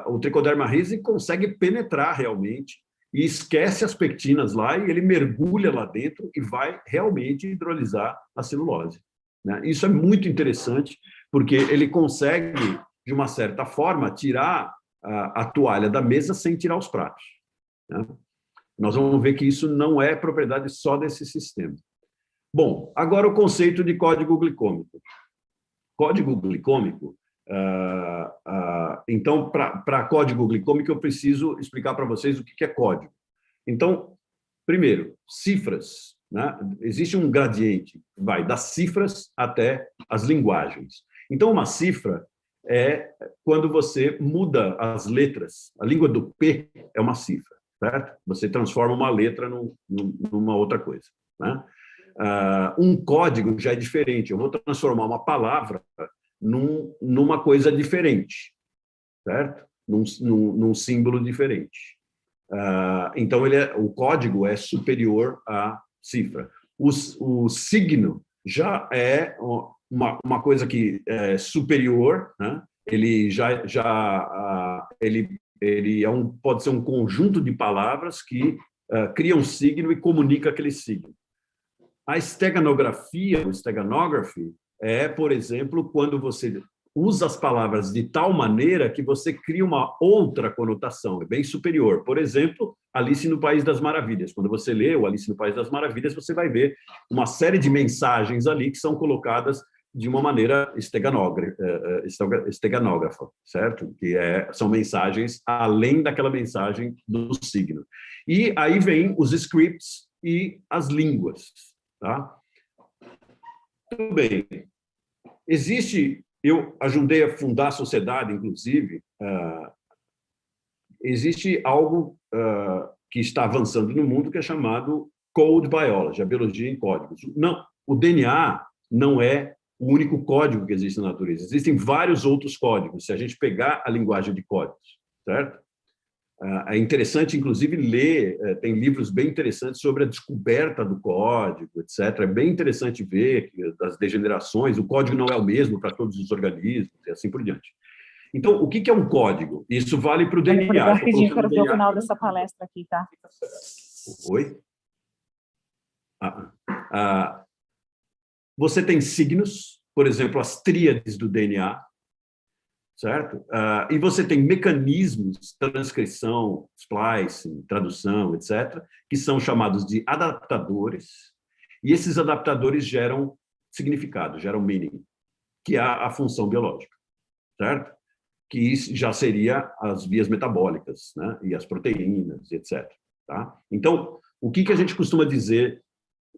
o Trichoderma rhizii consegue penetrar realmente, e esquece as pectinas lá, e ele mergulha lá dentro e vai realmente hidrolisar a celulose, né? Isso é muito interessante, porque ele consegue, de uma certa forma, tirar a toalha da mesa sem tirar os pratos, né? Nós vamos ver que isso não é propriedade só desse sistema. Bom, agora o conceito de código glicômico. Código glicômico, então, para código glicômico, eu preciso explicar para vocês o que é código. Então, primeiro, cifras, né? Existe um gradiente, vai das cifras até as linguagens. Então, uma cifra é quando você muda as letras. A língua do P é uma cifra, certo? Você transforma uma letra numa outra coisa, né? Um código já é diferente. Eu vou transformar uma palavra numa coisa diferente, certo? Num símbolo diferente. Então, o código é superior à cifra. O signo já é uma coisa que é superior, né? Ele pode ser um conjunto de palavras que cria um signo e comunica aquele signo. A steganografia, o steganography, é, por exemplo, quando você usa as palavras de tal maneira que você cria uma outra conotação, é bem superior. Por exemplo, Alice no País das Maravilhas. Quando você lê o Alice no País das Maravilhas, você vai ver uma série de mensagens ali que são colocadas de uma maneira steganógrafa, certo? Que são mensagens além daquela mensagem do signo. E aí vem os scripts e as línguas, tá? Tudo bem. Eu ajudei a fundar a sociedade, inclusive, existe algo que está avançando no mundo que é chamado Code Biology, a biologia em códigos. Não, o DNA não é o único código que existe na natureza. Existem vários outros códigos, se a gente pegar a linguagem de códigos, certo? É interessante, inclusive, ler, tem livros bem interessantes sobre a descoberta do código, etc. É bem interessante ver as degenerações, o código não é o mesmo para todos os organismos e assim por diante. Então, o que é um código? Isso vale para o DNA. Rapidinho, quero ver o final dessa palestra aqui, tá? Oi? Você tem signos, por exemplo, as tríades do DNA, certo? E você tem mecanismos, transcrição, splicing, tradução, etc., que são chamados de adaptadores, e esses adaptadores geram significado, geram meaning, que é a função biológica, certo? que já seria as vias metabólicas, né? E as proteínas, etc. Tá? Então, o que a gente costuma dizer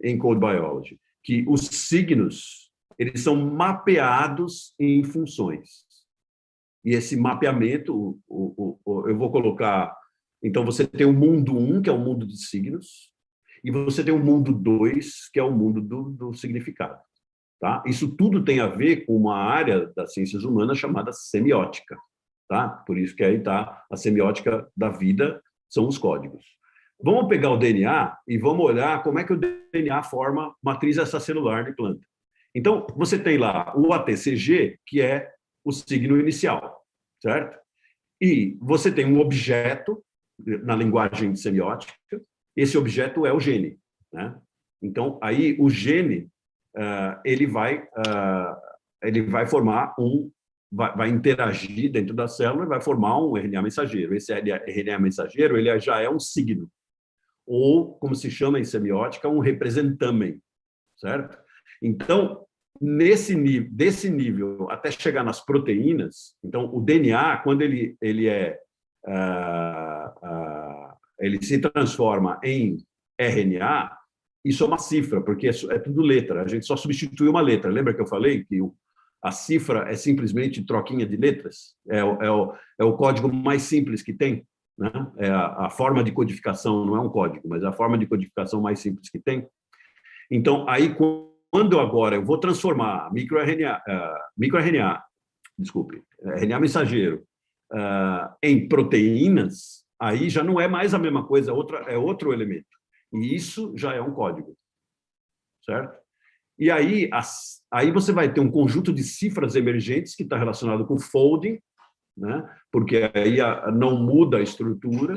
em Code Biology? Que os signos, eles são mapeados em funções. E esse mapeamento, eu vou colocar... Então, você tem o mundo 1, que é o mundo de signos, e você tem o mundo 2, que é o mundo do significado. Tá? Isso tudo tem a ver com uma área das ciências humanas chamada semiótica. Tá? Por isso que aí está a semiótica da vida, são os códigos. Vamos pegar o DNA e vamos olhar como é que o DNA forma matriz extracelular de planta. Então, você tem lá o ATCG, que é o signo inicial, certo? E você tem um objeto, na linguagem semiótica, esse objeto é o gene, né? Então, aí o gene, ele vai formar vai interagir dentro da célula e vai formar um RNA mensageiro. Esse RNA mensageiro, ele já é um signo, ou, como se chama em semiótica, um representamen, certo? Então, desse nível até chegar nas proteínas, então, o DNA, quando ele se transforma em RNA, isso é uma cifra, porque é tudo letra, a gente só substitui uma letra. Lembra que eu falei que a cifra é simplesmente troquinha de letras? É o código mais simples que tem, né? É a forma de codificação, não é um código, mas é a forma de codificação mais simples que tem. Então, aí, quando agora eu vou transformar microRNA, desculpe, RNA mensageiro, em proteínas, aí já não é mais a mesma coisa, é outro elemento. E isso já é um código, certo? E aí você vai ter um conjunto de cifras emergentes que está relacionado com folding, né? Porque aí não muda a estrutura,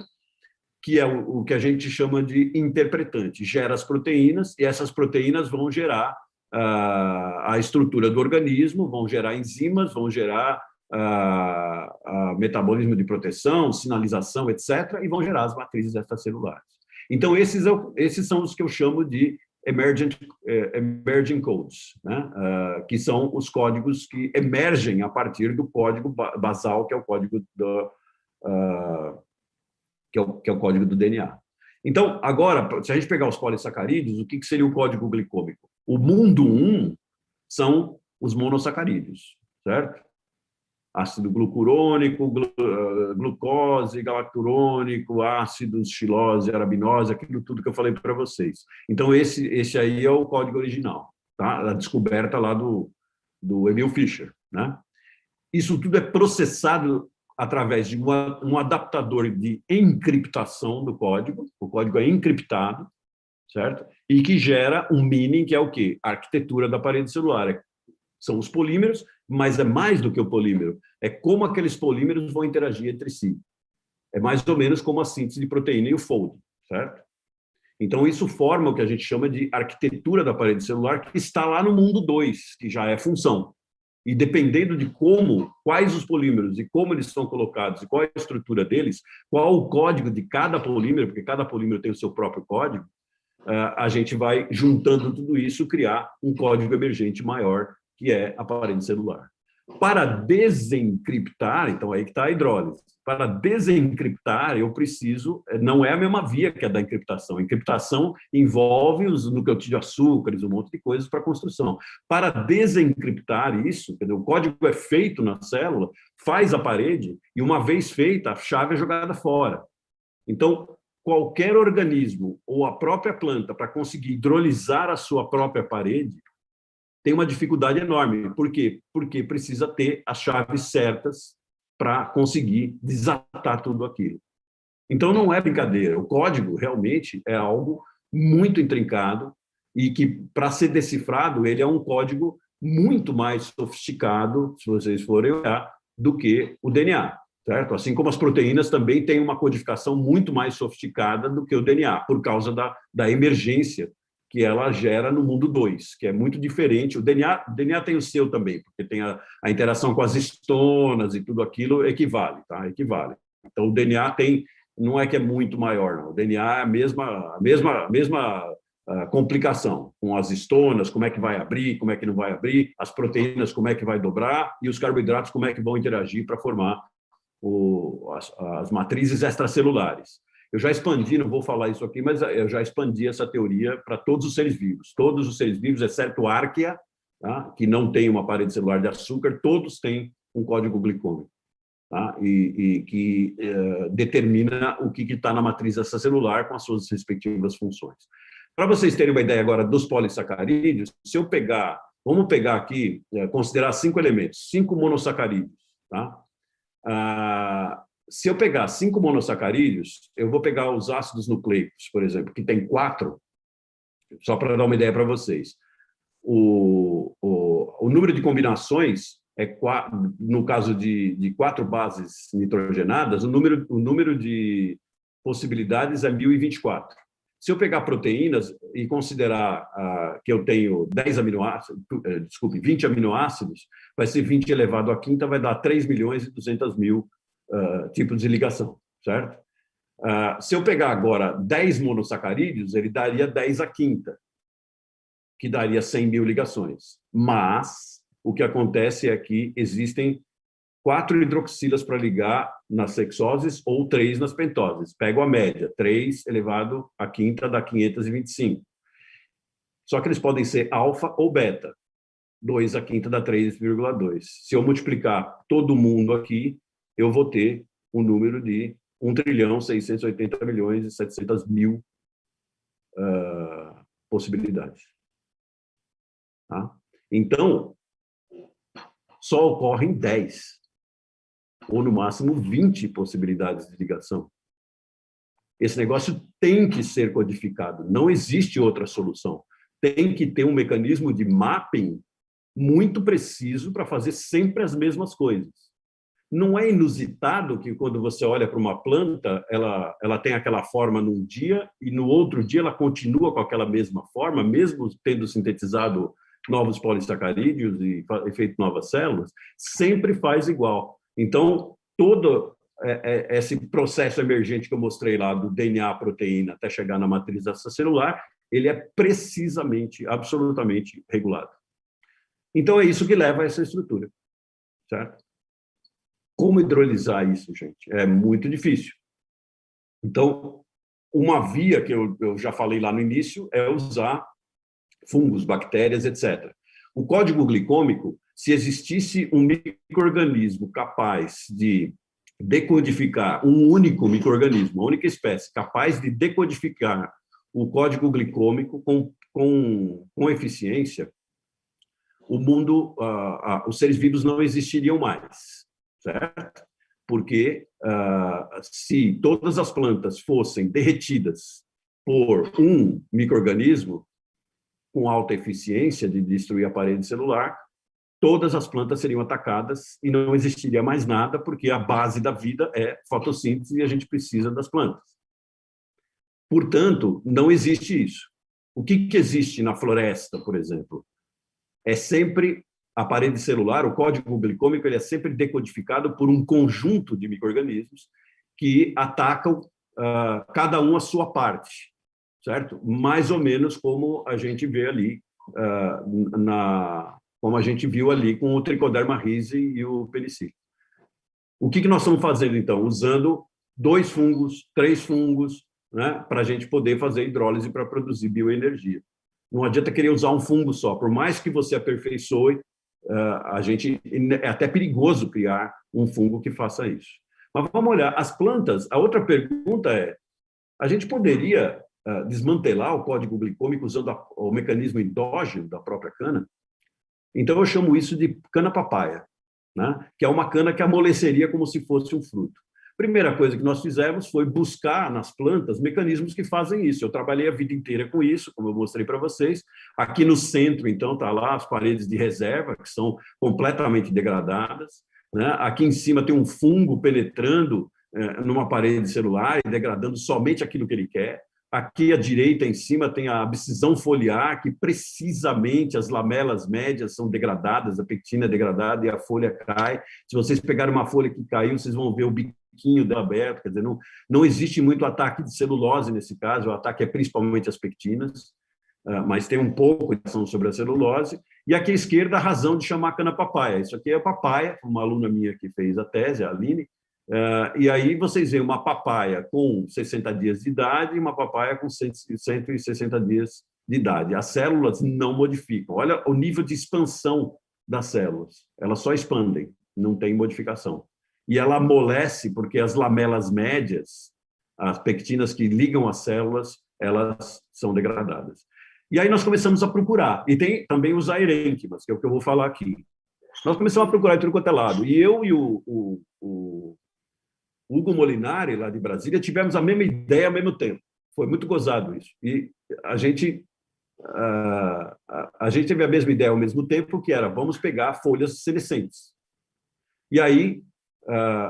que é o que a gente chama de interpretante. Gera as proteínas, e essas proteínas vão gerar a estrutura do organismo, vão gerar enzimas, vão gerar metabolismo de proteção, sinalização, etc., e vão gerar as matrizes extracelulares. Então, esses são os que eu chamo de emerging codes, né? Que são os códigos que emergem a partir do código basal, que é o código que é o código do DNA. Então, agora, se a gente pegar os polissacarídeos, o que seria o código glicômico? O mundo 1 são os monossacarídeos, certo? Ácido glucurônico, glucose, galacturônico, ácidos, xilose, arabinose, aquilo tudo que eu falei para vocês. Então, esse aí é o código original, tá? A descoberta lá do Emil Fischer, né? Isso tudo é processado através de um adaptador de encriptação do código. O código é encriptado, certo? E que gera um meaning, que é o quê? A arquitetura da parede celular. São os polímeros, mas é mais do que o polímero. É como aqueles polímeros vão interagir entre si. É mais ou menos como a síntese de proteína e o folding, certo? Então, isso forma o que a gente chama de arquitetura da parede celular, que está lá no mundo 2, que já é função. E dependendo de quais os polímeros e como eles são colocados e qual é a estrutura deles, qual o código de cada polímero, porque cada polímero tem o seu próprio código, a gente vai, juntando tudo isso, criar um código emergente maior, que é a parede celular. Para desencriptar, então aí que está a hidrólise. Para desencriptar, eu preciso... Não é a mesma via que a da encriptação. A encriptação envolve os nucleotídeos-açúcares, um monte de coisas para a construção. Para desencriptar isso, o código é feito na célula, faz a parede, e uma vez feita, a chave é jogada fora. Então, qualquer organismo ou a própria planta, para conseguir hidrolisar a sua própria parede, tem uma dificuldade enorme. Por quê? Porque precisa ter as chaves certas para conseguir desatar tudo aquilo. Então, não é brincadeira. O código realmente é algo muito intrincado e que, para ser decifrado, ele é um código muito mais sofisticado, se vocês forem olhar, do que o DNA, certo? Assim como as proteínas também têm uma codificação muito mais sofisticada do que o DNA, por causa da emergência que ela gera no mundo 2, que é muito diferente. O DNA tem o seu também, porque tem a interação com as histonas e tudo aquilo equivale, tá? Equivale. Então, o DNA não é que é muito maior, não. O DNA é a mesma complicação, com as histonas, como é que vai abrir, como é que não vai abrir, as proteínas, como é que vai dobrar, e os carboidratos, como é que vão interagir para formar as matrizes extracelulares. Eu já expandi, não vou falar isso aqui, mas eu já expandi essa teoria para todos os seres vivos. Todos os seres vivos, exceto a árquea, tá? Que não tem uma parede celular de açúcar, todos têm um código glicômico, tá? E que determina o que está na matriz extracelular com as suas respectivas funções. Para vocês terem uma ideia agora dos polissacarídeos, se eu pegar, vamos pegar aqui, considerar 5 elementos, 5 monossacarídeos, tá? Se eu pegar 5 monossacarídeos, eu vou pegar os ácidos nucleicos, por exemplo, que tem 4, só para dar uma ideia para vocês. O número de combinações é 4, no caso de 4 bases nitrogenadas, o número de possibilidades é 1024. Se eu pegar proteínas e considerar que eu tenho 10 aminoácidos, 20 aminoácidos, vai ser 20 elevado à quinta, vai dar 3.200.000 tipos de ligação, certo? Se eu pegar agora 10 monossacarídeos, ele daria 10 à quinta, que daria 100.000 ligações. Mas o que acontece é que existem 4 hidroxilas para ligar nas sexoses ou 3 nas pentoses. Pego a média, 3 elevado à quinta dá 525. Só que eles podem ser alfa ou beta. 2 à quinta dá 3,2. Se eu multiplicar todo mundo aqui, eu vou ter um número de 1.680.700.000 possibilidades. Tá? Então, só ocorrem 10, ou no máximo 20 possibilidades de ligação. Esse negócio tem que ser codificado, não existe outra solução. Tem que ter um mecanismo de mapping muito preciso para fazer sempre as mesmas coisas. Não é inusitado que quando você olha para uma planta, ela tem aquela forma num dia e no outro dia ela continua com aquela mesma forma, mesmo tendo sintetizado novos polissacarídeos e feito novas células, sempre faz igual. Então, todo esse processo emergente que eu mostrei lá, do DNA, proteína, até chegar na matriz extracelular, ele é precisamente, absolutamente regulado. Então, é isso que leva a essa estrutura, certo? Como hidrolisar isso, gente? É muito difícil. Então, uma via que eu já falei lá no início é usar fungos, bactérias, etc. O código glicômico, se existisse um micro-organismo capaz de decodificar, um único micro-organismo, uma única espécie, capaz de decodificar o código glicômico com eficiência, o mundo, os seres vivos não existiriam mais, certo? Porque se todas as plantas fossem derretidas por um micro-organismo com alta eficiência de destruir a parede celular, todas as plantas seriam atacadas e não existiria mais nada, porque a base da vida é fotossíntese e a gente precisa das plantas. Portanto, não existe isso. O que existe na floresta, por exemplo? É sempre a parede celular, o código glicômico, ele é sempre decodificado por um conjunto de micro-organismos que atacam cada um a sua parte, certo? Mais ou menos como a gente vê ali, como a gente viu ali com o Trichoderma rhizi e o penicillium. O que nós estamos fazendo, então? Usando 2 fungos, 3 fungos, né, para a gente poder fazer hidrólise para produzir bioenergia. Não adianta querer usar um fungo só. Por mais que você aperfeiçoe, é até perigoso criar um fungo que faça isso. Mas vamos olhar, as plantas, a outra pergunta é, a gente poderia desmantelar o código glicômico usando o mecanismo endógeno da própria cana? Então, eu chamo isso de cana-papaya, né? Que é uma cana que amoleceria como se fosse um fruto. Primeira coisa que nós fizemos foi buscar nas plantas mecanismos que fazem isso. Eu trabalhei a vida inteira com isso, como eu mostrei para vocês. Aqui no centro, então, está lá as paredes de reserva, que são completamente degradadas, né? Aqui em cima tem um fungo penetrando numa parede celular e degradando somente aquilo que ele quer. Aqui à direita, em cima, tem a abscisão foliar, que precisamente as lamelas médias são degradadas, a pectina é degradada e a folha cai. Se vocês pegarem uma folha que caiu, vocês vão ver o biquinho dela aberto, quer dizer, não existe muito ataque de celulose nesse caso, o ataque é principalmente as pectinas. mas tem um pouco de ação sobre a celulose. E aqui à esquerda, a razão de chamar cana-papaya. Isso aqui é a papaya, uma aluna minha que fez a tese, a Aline, e aí vocês veem uma papaya com 60 dias de idade e uma papaya com 160 dias de idade. As células não modificam. Olha o nível de expansão das células. Elas só expandem, não tem modificação. E ela amolece porque as lamelas médias, as pectinas que ligam as células, elas são degradadas. E aí nós começamos a procurar. E tem também os aerênquimas, que é o que eu vou falar aqui. Nós começamos a procurar em tudo quanto é lado. E eu e o Hugo Molinari, lá de Brasília, tivemos a mesma ideia ao mesmo tempo. Foi muito gozado isso. E a gente teve a mesma ideia ao mesmo tempo, que era, vamos pegar folhas senescentes. E aí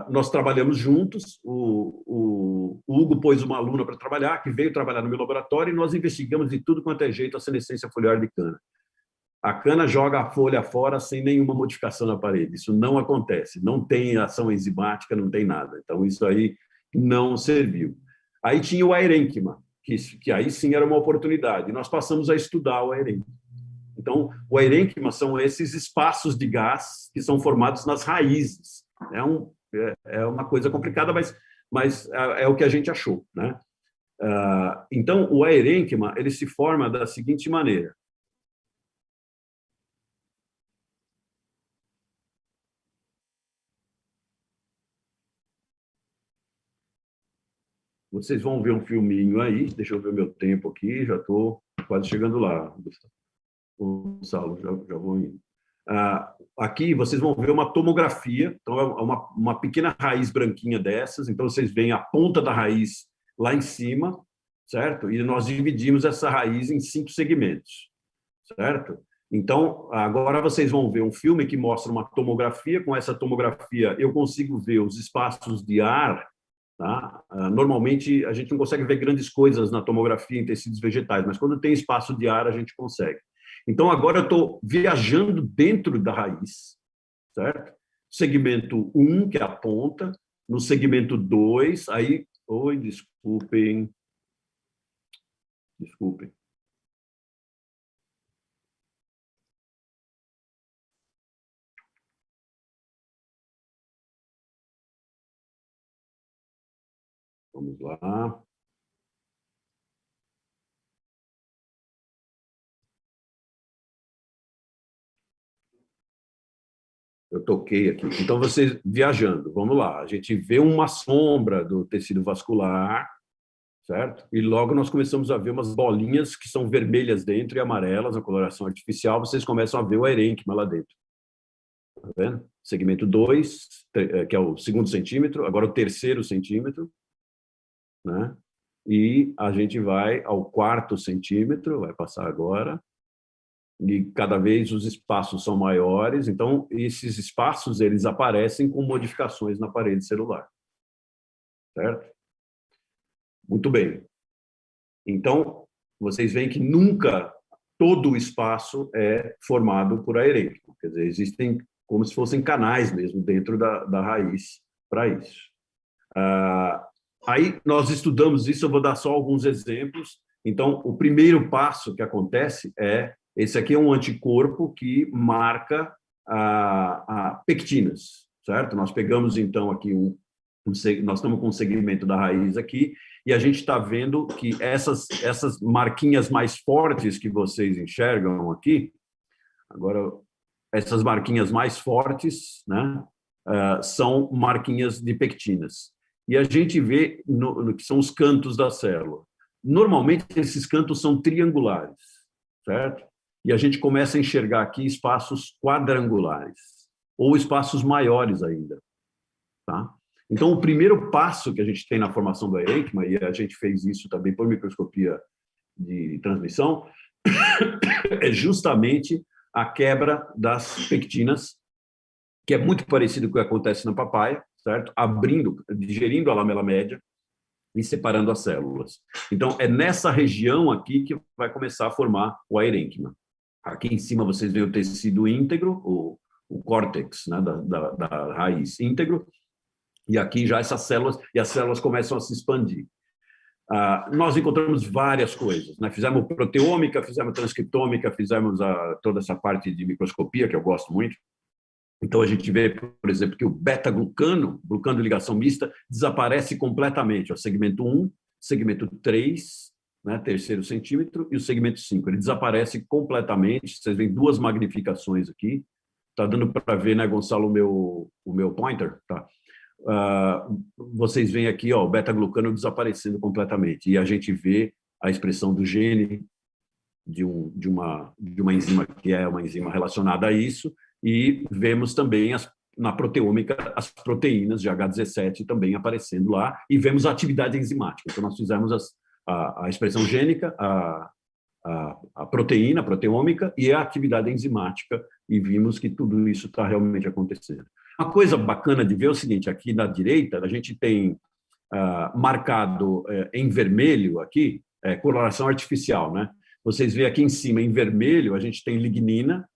nós trabalhamos juntos, o Hugo pôs uma aluna para trabalhar, que veio trabalhar no meu laboratório, e nós investigamos de tudo quanto é jeito a senescência foliar de cana. A cana joga a folha fora sem nenhuma modificação na parede. Isso não acontece. Não tem ação enzimática, não tem nada. Então, isso aí não serviu. Aí tinha o aerênquima, que aí sim era uma oportunidade. Nós passamos a estudar o aerênquima. Então, o aerênquima são esses espaços de gás que são formados nas raízes. É uma coisa complicada, mas é o que a gente achou, né? Então, o aerênquima ele se forma da seguinte maneira. Vocês vão ver um filminho aí, deixa eu ver meu tempo aqui, já estou quase chegando lá, Gonçalo, já vou indo. Aqui vocês vão ver uma tomografia, então é uma pequena raiz branquinha dessas, então vocês veem a ponta da raiz lá em cima, certo? E nós dividimos essa raiz em 5 segmentos, certo? Então, agora vocês vão ver um filme que mostra uma tomografia, com essa tomografia eu consigo ver os espaços de ar. Tá? Normalmente, a gente não consegue ver grandes coisas na tomografia em tecidos vegetais, mas quando tem espaço de ar, a gente consegue. Então, agora eu estou viajando dentro da raiz, certo? Segmento 1, que é a ponta, no segmento 2, aí... Oi, desculpem. Vamos lá. Eu toquei aqui. Então, vocês viajando, vamos lá. A gente vê uma sombra do tecido vascular, certo? E logo nós começamos a ver umas bolinhas que são vermelhas dentro e amarelas, a coloração artificial. Vocês começam a ver o aerênquima lá dentro. Tá vendo? Segmento 2, que é o 2º centímetro, agora o 3º centímetro, né? E a gente vai ao 4º centímetro, vai passar agora, e cada vez os espaços são maiores, então esses espaços eles aparecem com modificações na parede celular, certo? Muito bem. Então, vocês veem que nunca todo o espaço é formado por aerênquima, quer dizer, existem como se fossem canais mesmo dentro da raiz para isso. Aí nós estudamos isso, eu vou dar só alguns exemplos. Então, o primeiro passo que acontece esse aqui é um anticorpo que marca a pectinas, certo? Nós pegamos, então, aqui nós estamos com um segmento da raiz aqui, e a gente está vendo que essas marquinhas mais fortes que vocês enxergam aqui, agora, essas marquinhas mais fortes, né, são marquinhas de pectinas. E a gente vê no que são os cantos da célula. Normalmente, esses cantos são triangulares, certo? E a gente começa a enxergar aqui espaços quadrangulares, ou espaços maiores ainda, tá? Então, o primeiro passo que a gente tem na formação do aerênquima, e a gente fez isso também por microscopia de transmissão, é justamente a quebra das pectinas, que é muito parecido com o que acontece na papaya, certo? Digerindo a lamela média e separando as células. Então, é nessa região aqui que vai começar a formar o aerênquima. Aqui em cima vocês veem o tecido íntegro, o córtex, né, da raiz íntegro, e aqui já essas células, e as células começam a se expandir. Nós encontramos várias coisas, né? Fizemos proteômica, fizemos transcriptômica, fizemos toda essa parte de microscopia, que eu gosto muito. Então, a gente vê, por exemplo, que o beta-glucano, glucano de ligação mista, desaparece completamente. O segmento 1, segmento 3, né, terceiro centímetro, e o segmento 5. Ele desaparece completamente. Vocês veem duas magnificações aqui. Está dando para ver, né, Gonçalo, o meu pointer? Tá. Vocês veem aqui, ó, o beta-glucano desaparecendo completamente. E a gente vê a expressão do gene de uma enzima que é uma enzima relacionada a isso, e vemos também na proteômica as proteínas de H17 também aparecendo lá, e vemos a atividade enzimática. Então, nós fizemos a expressão gênica, a proteína, a proteômica, e a atividade enzimática, e vimos que tudo isso está realmente acontecendo. Uma coisa bacana de ver é o seguinte: aqui na direita, a gente tem marcado em vermelho aqui, coloração artificial, né? Vocês veem aqui em cima, em vermelho, a gente tem lignina,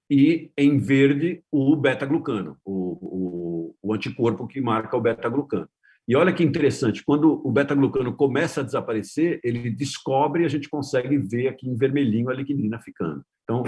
e em verde o beta-glucano, o anticorpo que marca o beta-glucano. E olha que interessante, quando o beta-glucano começa a desaparecer, ele descobre e a gente consegue ver aqui em vermelhinho a lignina ficando. Então,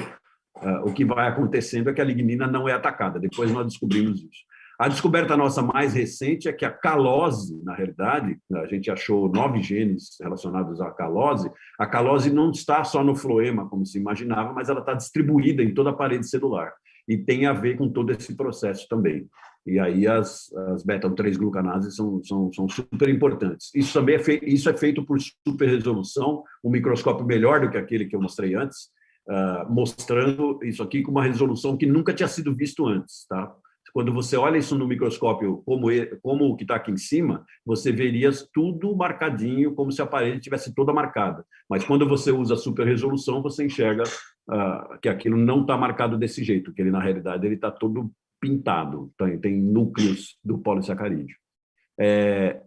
o que vai acontecendo é que a lignina não é atacada, depois nós descobrimos isso. A descoberta nossa mais recente é que a calose, na realidade, a gente achou 9 genes relacionados à calose. A calose não está só no floema, como se imaginava, mas ela está distribuída em toda a parede celular e tem a ver com todo esse processo também. E aí as beta-3-glucanases são super importantes. Isso também é feito por super resolução, um microscópio melhor do que aquele que eu mostrei antes, mostrando isso aqui com uma resolução que nunca tinha sido visto antes, tá? Quando você olha isso no microscópio, como o que está aqui em cima, você veria tudo marcadinho, como se a parede tivesse toda marcada. Mas quando você usa super resolução, você enxerga que aquilo não está marcado desse jeito, que ele, na realidade, ele está todo pintado, tem núcleos do polissacarídeo.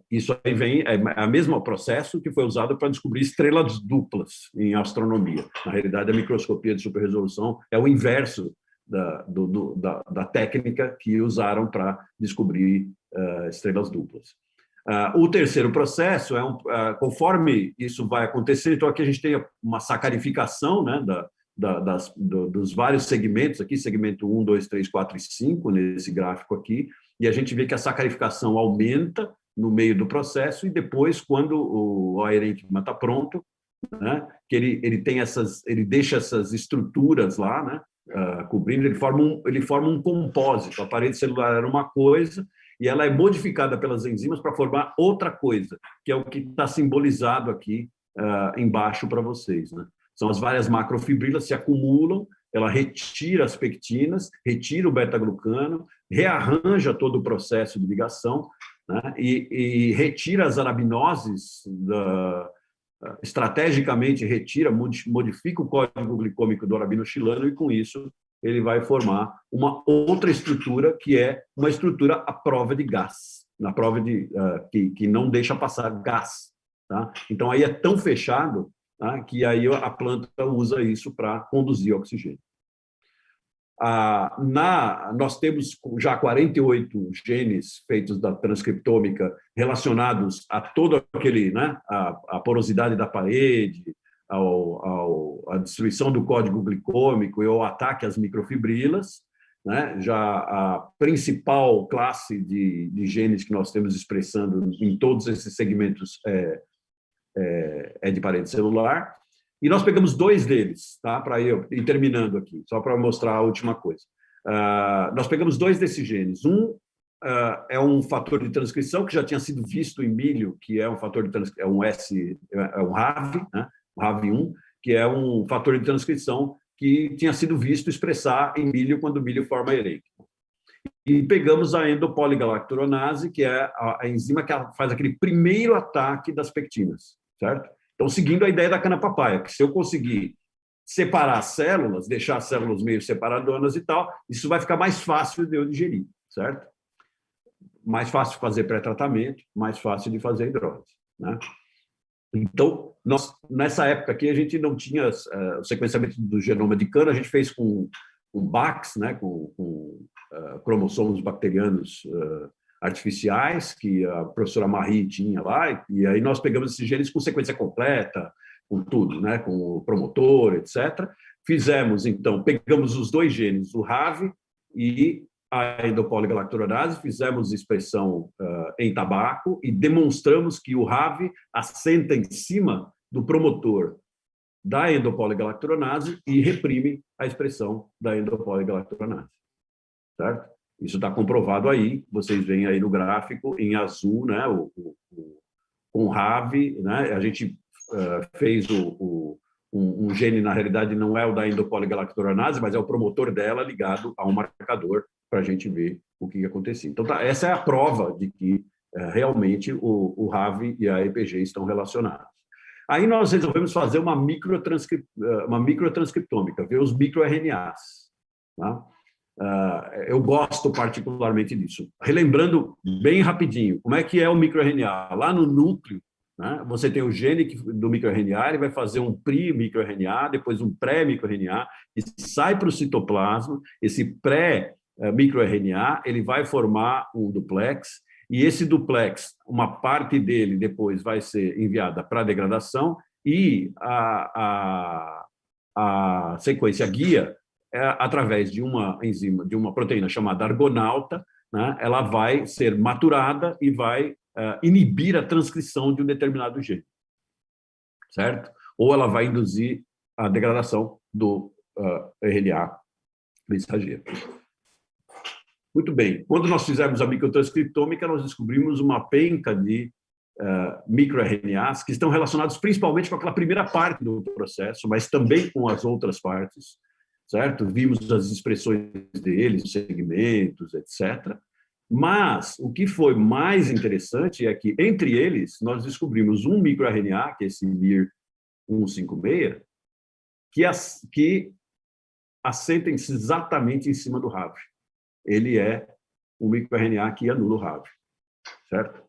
Isso aí vem, é o mesmo processo que foi usado para descobrir estrelas duplas em astronomia. Na realidade, a microscopia de super resolução é o inverso da técnica que usaram para descobrir estrelas duplas. O terceiro processo conforme isso vai acontecer, então aqui a gente tem uma sacarificação, né, dos vários segmentos aqui, segmento 1, 2, 3, 4 e 5, nesse gráfico aqui, e a gente vê que a sacarificação aumenta no meio do processo, e depois, quando o aerênquima está pronto, né, que ele deixa essas estruturas lá, né, cobrindo, ele forma um compósito. A parede celular era uma coisa e ela é modificada pelas enzimas para formar outra coisa, que é o que está simbolizado aqui embaixo para vocês, né? São as várias macrofibrilas se acumulam, ela retira as pectinas, retira o beta-glucano, rearranja todo o processo de ligação, né, e retira as arabinoses estrategicamente modifica o código glicômico do arabinoxilano, e com isso ele vai formar uma outra estrutura, que é uma estrutura à prova de gás, na prova que não deixa passar gás, tá? Então aí é tão fechado, tá, que aí a planta usa isso para conduzir oxigênio. Nós temos já 48 genes feitos da transcriptômica relacionados a todo aquele, né, a porosidade da parede, a destruição do código glicômico e ao ataque às microfibrilas, né? Já a principal classe de genes que nós temos expressando em todos esses segmentos é de parede celular. E nós pegamos 2 deles, tá? Para ir terminando aqui, só para mostrar a última coisa. Nós pegamos 2 desses genes. É um fator de transcrição que já tinha sido visto em milho, que é um fator de transcrição, é um RAV, né? RAV1, que é um fator de transcrição que tinha sido visto expressar em milho quando o milho forma erênquima. E pegamos a endopoligalacturonase, que é a enzima que faz aquele primeiro ataque das pectinas, certo? Então, seguindo a ideia da cana-papaya, que se eu conseguir separar as células, deixar as células meio separadonas e tal, isso vai ficar mais fácil de eu digerir, certo? Mais fácil de fazer pré-tratamento, mais fácil de fazer hidrólise, né? Então, nessa época aqui, a gente não tinha o sequenciamento do genoma de cana, a gente fez com BACs, né, com cromossomos bacterianos artificiais que a professora Marie tinha lá, e aí nós pegamos esses genes com sequência completa, com tudo, né? Com o promotor, etc. Fizemos, então, pegamos os 2 genes, o RAV e a endopoligalacturonase, fizemos expressão em tabaco e demonstramos que o RAV assenta em cima do promotor da endopoligalacturonase e reprime a expressão da endopoligalacturonase, certo? Isso está comprovado aí, vocês veem aí no gráfico, em azul, né, com RAV, né, a gente fez um gene, na realidade, não é o da endopoligalacturonase, mas é o promotor dela ligado a um marcador para a gente ver o que acontecia. Então, essa é a prova de que realmente o RAV e a EPG estão relacionados. Aí nós resolvemos fazer uma microtranscriptômica, ver os microRNAs. Tá? Eu gosto particularmente disso. Relembrando bem rapidinho, como é que é o microRNA? Lá no núcleo, né, você tem o gene do microRNA, ele vai fazer um pri-microRNA, depois um pré-microRNA, e sai para o citoplasma. Esse pré-microRNA ele vai formar um duplex, e esse duplex, uma parte dele depois vai ser enviada para a degradação, e a sequência guia, através de uma enzima, de uma proteína chamada argonauta, né, ela vai ser maturada e vai inibir a transcrição de um determinado gene, certo? Ou ela vai induzir a degradação do RNA mensageiro. Muito bem. Quando nós fizemos a microtranscriptômica, nós descobrimos uma penca de microRNAs que estão relacionados principalmente com aquela primeira parte do processo, mas também com as outras partes, certo? Vimos as expressões deles, os segmentos, etc. Mas o que foi mais interessante é que, entre eles, nós descobrimos um microRNA, que é esse MIR156, que assenta-se exatamente em cima do RAV. Ele é um microRNA que anula o RAV, certo?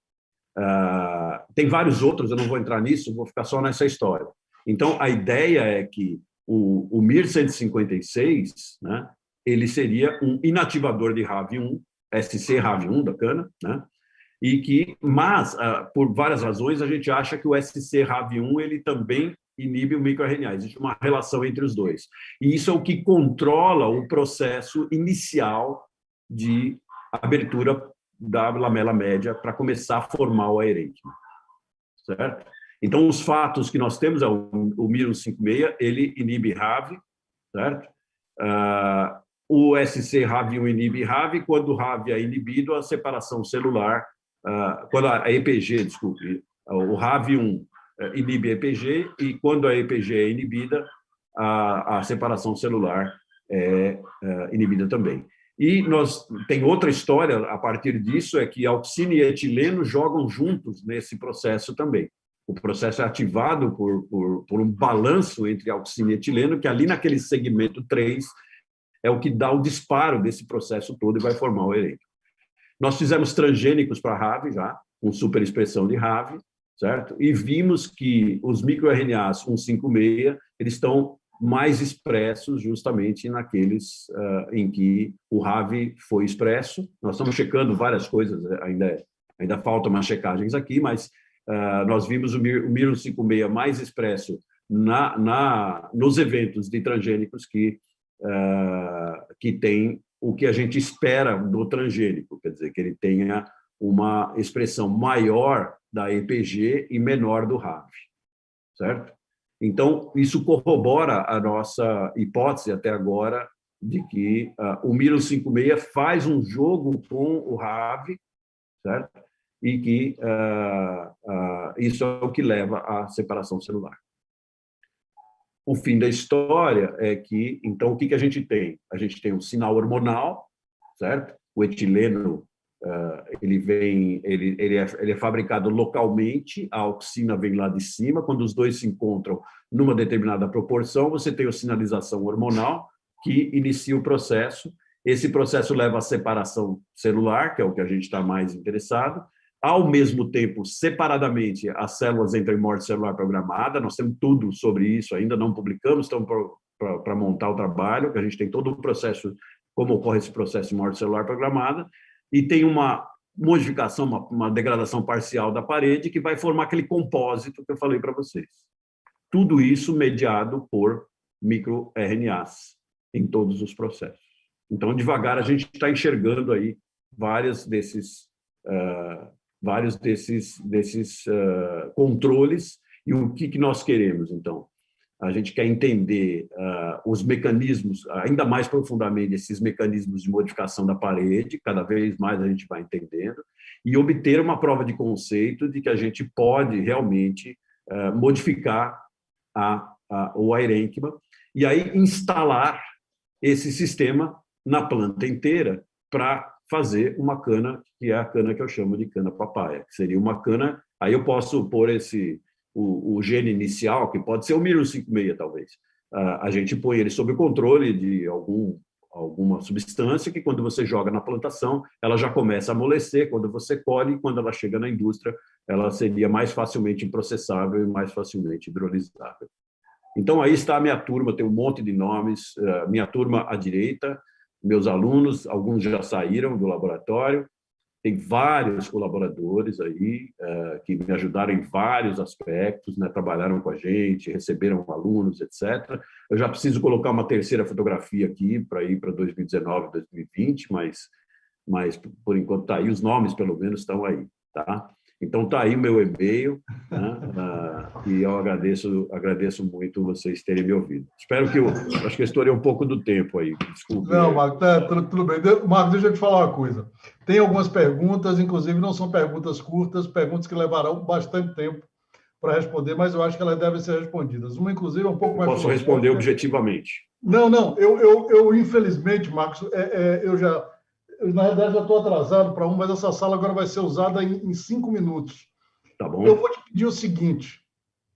Tem vários outros, eu não vou entrar nisso, vou ficar só nessa história. Então, a ideia é que o MIR156, né, ele seria um inativador de RAV1, SC-RAV1 da cana, né, mas, por várias razões, a gente acha que o SC-RAV1 ele também inibe o microRNA. Existe uma relação entre os dois. E isso é o que controla o processo inicial de abertura da lamela média para começar a formar o aerênquima, certo? Então, os fatos que nós temos é o MIR156, ele inibe RAV, certo? O SC-RAV1 inibe RAV, quando o RAV é inibido, a separação celular, quando a EPG, desculpe, o RAV1 inibe a EPG, e quando a EPG é inibida, a separação celular é inibida também. E tem outra história a partir disso, é que auxina e etileno jogam juntos nesse processo também. O processo é ativado por um balanço entre auxina e etileno, que ali naquele segmento 3 é o que dá o disparo desse processo todo e vai formar o ereito. Nós fizemos transgênicos para RAV já, com superexpressão de RAV, certo? E vimos que os microRNAs 156, eles estão mais expressos justamente naqueles em que o RAV foi expresso. Nós estamos checando várias coisas, ainda faltam umas checagens aqui, mas nós vimos o MIR156 mais expresso nos eventos de transgênicos que tem o que a gente espera do transgênico, quer dizer, que ele tenha uma expressão maior da EPG e menor do RAV, certo? Então, isso corrobora a nossa hipótese até agora de que o MIR156 faz um jogo com o RAV, certo? E que isso é o que leva à separação celular. O fim da história é que, então, o que a gente tem? A gente tem um sinal hormonal, certo? O etileno, ele é fabricado localmente, a auxina vem lá de cima, quando os dois se encontram numa determinada proporção, você tem a sinalização hormonal, que inicia o processo. Esse processo leva à separação celular, que é o que a gente está mais interessado. Ao mesmo tempo, separadamente, as células entram em morte celular programada. Nós temos tudo sobre isso, ainda não publicamos, estamos para montar o trabalho, que a gente tem todo o processo, como ocorre esse processo de morte celular programada, e tem uma modificação, uma degradação parcial da parede, que vai formar aquele compósito que eu falei para vocês. Tudo isso mediado por microRNAs em todos os processos. Então, devagar, a gente está enxergando aí vários desses controles. E o que nós queremos, então? A gente quer entender os mecanismos, ainda mais profundamente, esses mecanismos de modificação da parede, cada vez mais a gente vai entendendo, e obter uma prova de conceito de que a gente pode realmente modificar o aerênquima e aí instalar esse sistema na planta inteira para fazer uma cana, que é a cana que eu chamo de cana-papaya, que seria uma cana, aí eu posso pôr o gene inicial, que pode ser o Mirum-56, talvez. A gente põe ele sob o controle de alguma substância que, quando você joga na plantação, ela já começa a amolecer. Quando você colhe, quando ela chega na indústria, ela seria mais facilmente processável e mais facilmente hidrolisável. Então, aí está a minha turma, tem um monte de nomes. Minha turma à direita, meus alunos, alguns já saíram do laboratório. Tem vários colaboradores aí que me ajudaram em vários aspectos, né? Trabalharam com a gente, receberam alunos, etc. Eu já preciso colocar uma terceira fotografia aqui para ir para 2019, 2020, mas por enquanto está aí, os nomes pelo menos estão aí, tá? Então está aí o meu e-mail, né? E eu agradeço muito vocês terem me ouvido. Acho que eu estourei um pouco do tempo aí, desculpe. Não, Marcos, tudo bem. Marcos, deixa eu te falar uma coisa. Tem algumas perguntas, inclusive não são perguntas curtas, perguntas que levarão bastante tempo para responder, mas eu acho que elas devem ser respondidas. Uma, inclusive, é um pouco mais... Posso responder objetivamente. Não, eu infelizmente, Marcos, na verdade, já estou atrasado para mas essa sala agora vai ser usada em 5 minutos. Tá bom. Eu vou te pedir o seguinte,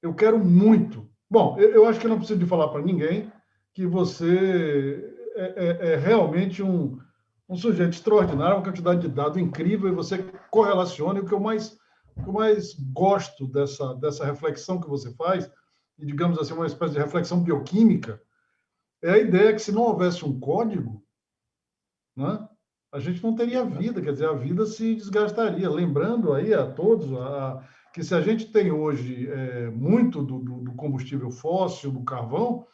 eu quero muito... Bom, eu acho que não preciso de falar para ninguém que você é realmente um sujeito extraordinário, uma quantidade de dados incrível, e você correlaciona, e o que eu mais gosto dessa reflexão que você faz, e digamos assim, uma espécie de reflexão bioquímica, é a ideia que, se não houvesse um código, né, a gente não teria vida, quer dizer, a vida se desgastaria. Lembrando aí a todos que, se a gente tem hoje muito do combustível fóssil, do carvão,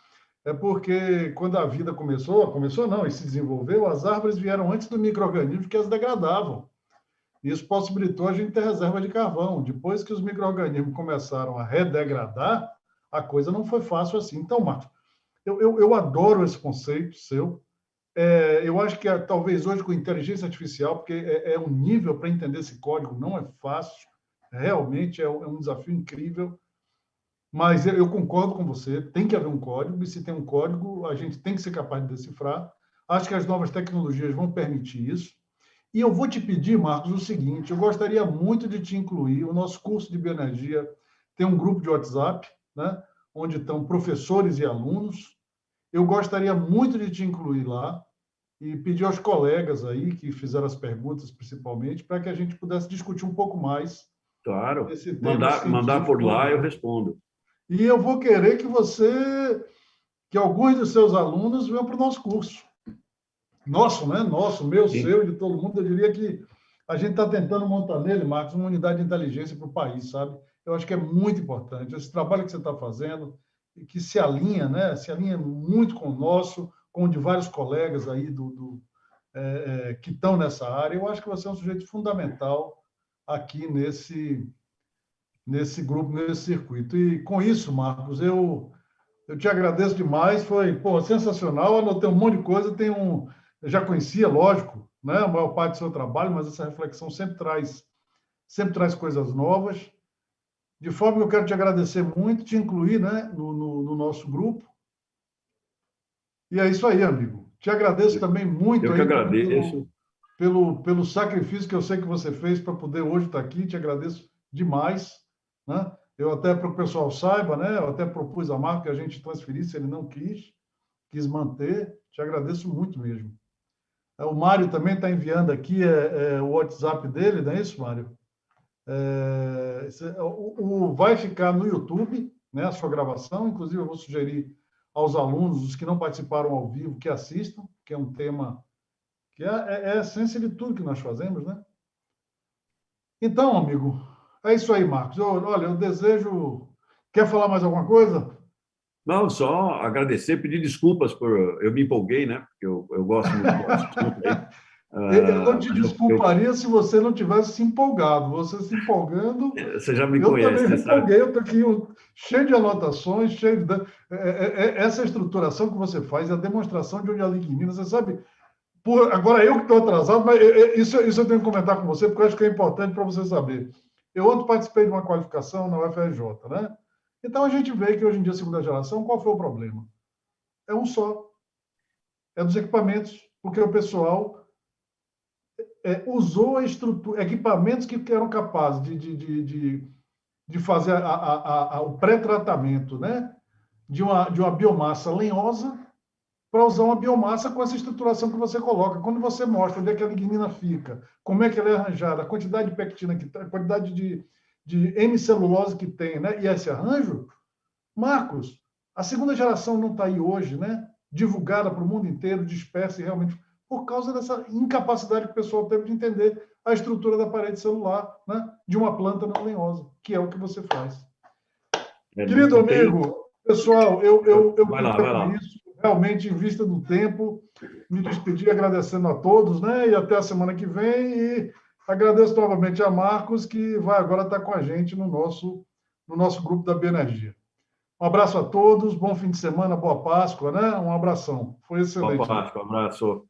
é porque, quando a vida começou não, e se desenvolveu, as árvores vieram antes do micro-organismo, que as degradavam. Isso possibilitou a gente ter reserva de carvão. Depois que os micro-organismos começaram a redegradar, a coisa não foi fácil assim. Então, Marcos, eu adoro esse conceito seu. Eu acho que, talvez hoje, com inteligência artificial, porque é um nível para entender esse código, não é fácil, realmente é um desafio incrível, mas eu concordo com você, tem que haver um código, e se tem um código, a gente tem que ser capaz de decifrar. Acho que as novas tecnologias vão permitir isso. E eu vou te pedir, Marcos, o seguinte, eu gostaria muito de te incluir, o nosso curso de bioenergia tem um grupo de WhatsApp, né, onde estão professores e alunos. Eu gostaria muito de te incluir lá e pedir aos colegas aí que fizeram as perguntas, principalmente, para que a gente pudesse discutir um pouco mais. Claro, esse tema mandar por lá, eu respondo. E eu vou querer que alguns dos seus alunos venham para o nosso curso. Nosso, né? Nosso, meu, Sim. Seu, de todo mundo. Eu diria que a gente está tentando montar nele, Marcos, uma unidade de inteligência para o país, sabe? Eu acho que é muito importante. Esse trabalho que você está fazendo, que se alinha, né? Se alinha muito com o nosso, com o de vários colegas aí que estão nessa área. Eu acho que você é um sujeito fundamental aqui nesse grupo, nesse circuito. E, com isso, Marcos, eu te agradeço demais. Foi sensacional. Anotei um monte de coisa. Eu já conhecia, lógico, né, a maior parte do seu trabalho, mas essa reflexão sempre traz coisas novas. De forma que eu quero te agradecer muito, te incluir, né, no nosso grupo. E é isso aí, amigo. Te agradeço também muito. Eu que agradeço. Pelo sacrifício que eu sei que você fez para poder hoje estar aqui. Te agradeço demais, né? Eu até, para o pessoal saiba, né, eu até propus a Marco que a gente transferisse, ele não quis manter. Te agradeço muito mesmo. O Mário também está enviando aqui o WhatsApp dele, não é isso, Mário? Vai ficar no YouTube, né, a sua gravação. Inclusive, eu vou sugerir aos alunos, os que não participaram ao vivo, que assistam, que é um tema que é a essência de tudo que nós fazemos, né? Então, amigo, é isso aí, Marcos. Olha, eu desejo... Quer falar mais alguma coisa? Não, só agradecer, pedir desculpas por... Eu me empolguei, né? Porque eu gosto muito do assunto aí. Eu não te Mas desculparia se você não tivesse se empolgado. Você se empolgando, você já me eu conhece, também me você sabe. empolguei. Eu estou aqui cheio de anotações, cheio de... Essa estruturação que você faz, a demonstração de onde a lignina, você sabe... Agora, eu que estou atrasado, mas isso eu tenho que comentar com você, porque eu acho que é importante para você saber. Eu ontem participei de uma qualificação na UFRJ, né? Então, a gente vê que hoje em dia, segunda geração, qual foi o problema? É um só. É dos equipamentos, porque o pessoal usou a estrutura, equipamentos que eram capazes de fazer o pré-tratamento, né? De uma biomassa lenhosa para usar uma biomassa com essa estruturação que você coloca. Quando você mostra onde é que a lignina fica, como é que ela é arranjada, a quantidade de pectina que tem, a quantidade de hemicelulose que tem, né? E esse arranjo, Marcos, a segunda geração não está aí hoje, né? Divulgada para o mundo inteiro, dispersa e realmente por causa dessa incapacidade que o pessoal teve de entender a estrutura da parede celular, né? De uma planta não lenhosa, que é o que você faz. Querido Não tem... amigo, pessoal, eu Vai lá, fico vai com lá. isso, realmente, em vista do tempo, me despedir agradecendo a todos, né? E até a semana que vem. E agradeço novamente a Marcos, que vai agora estar com a gente no nosso grupo da Bioenergia. Um abraço a todos, bom fim de semana, boa Páscoa, né? Um abração. Foi Boa excelente. Páscoa, um abraço.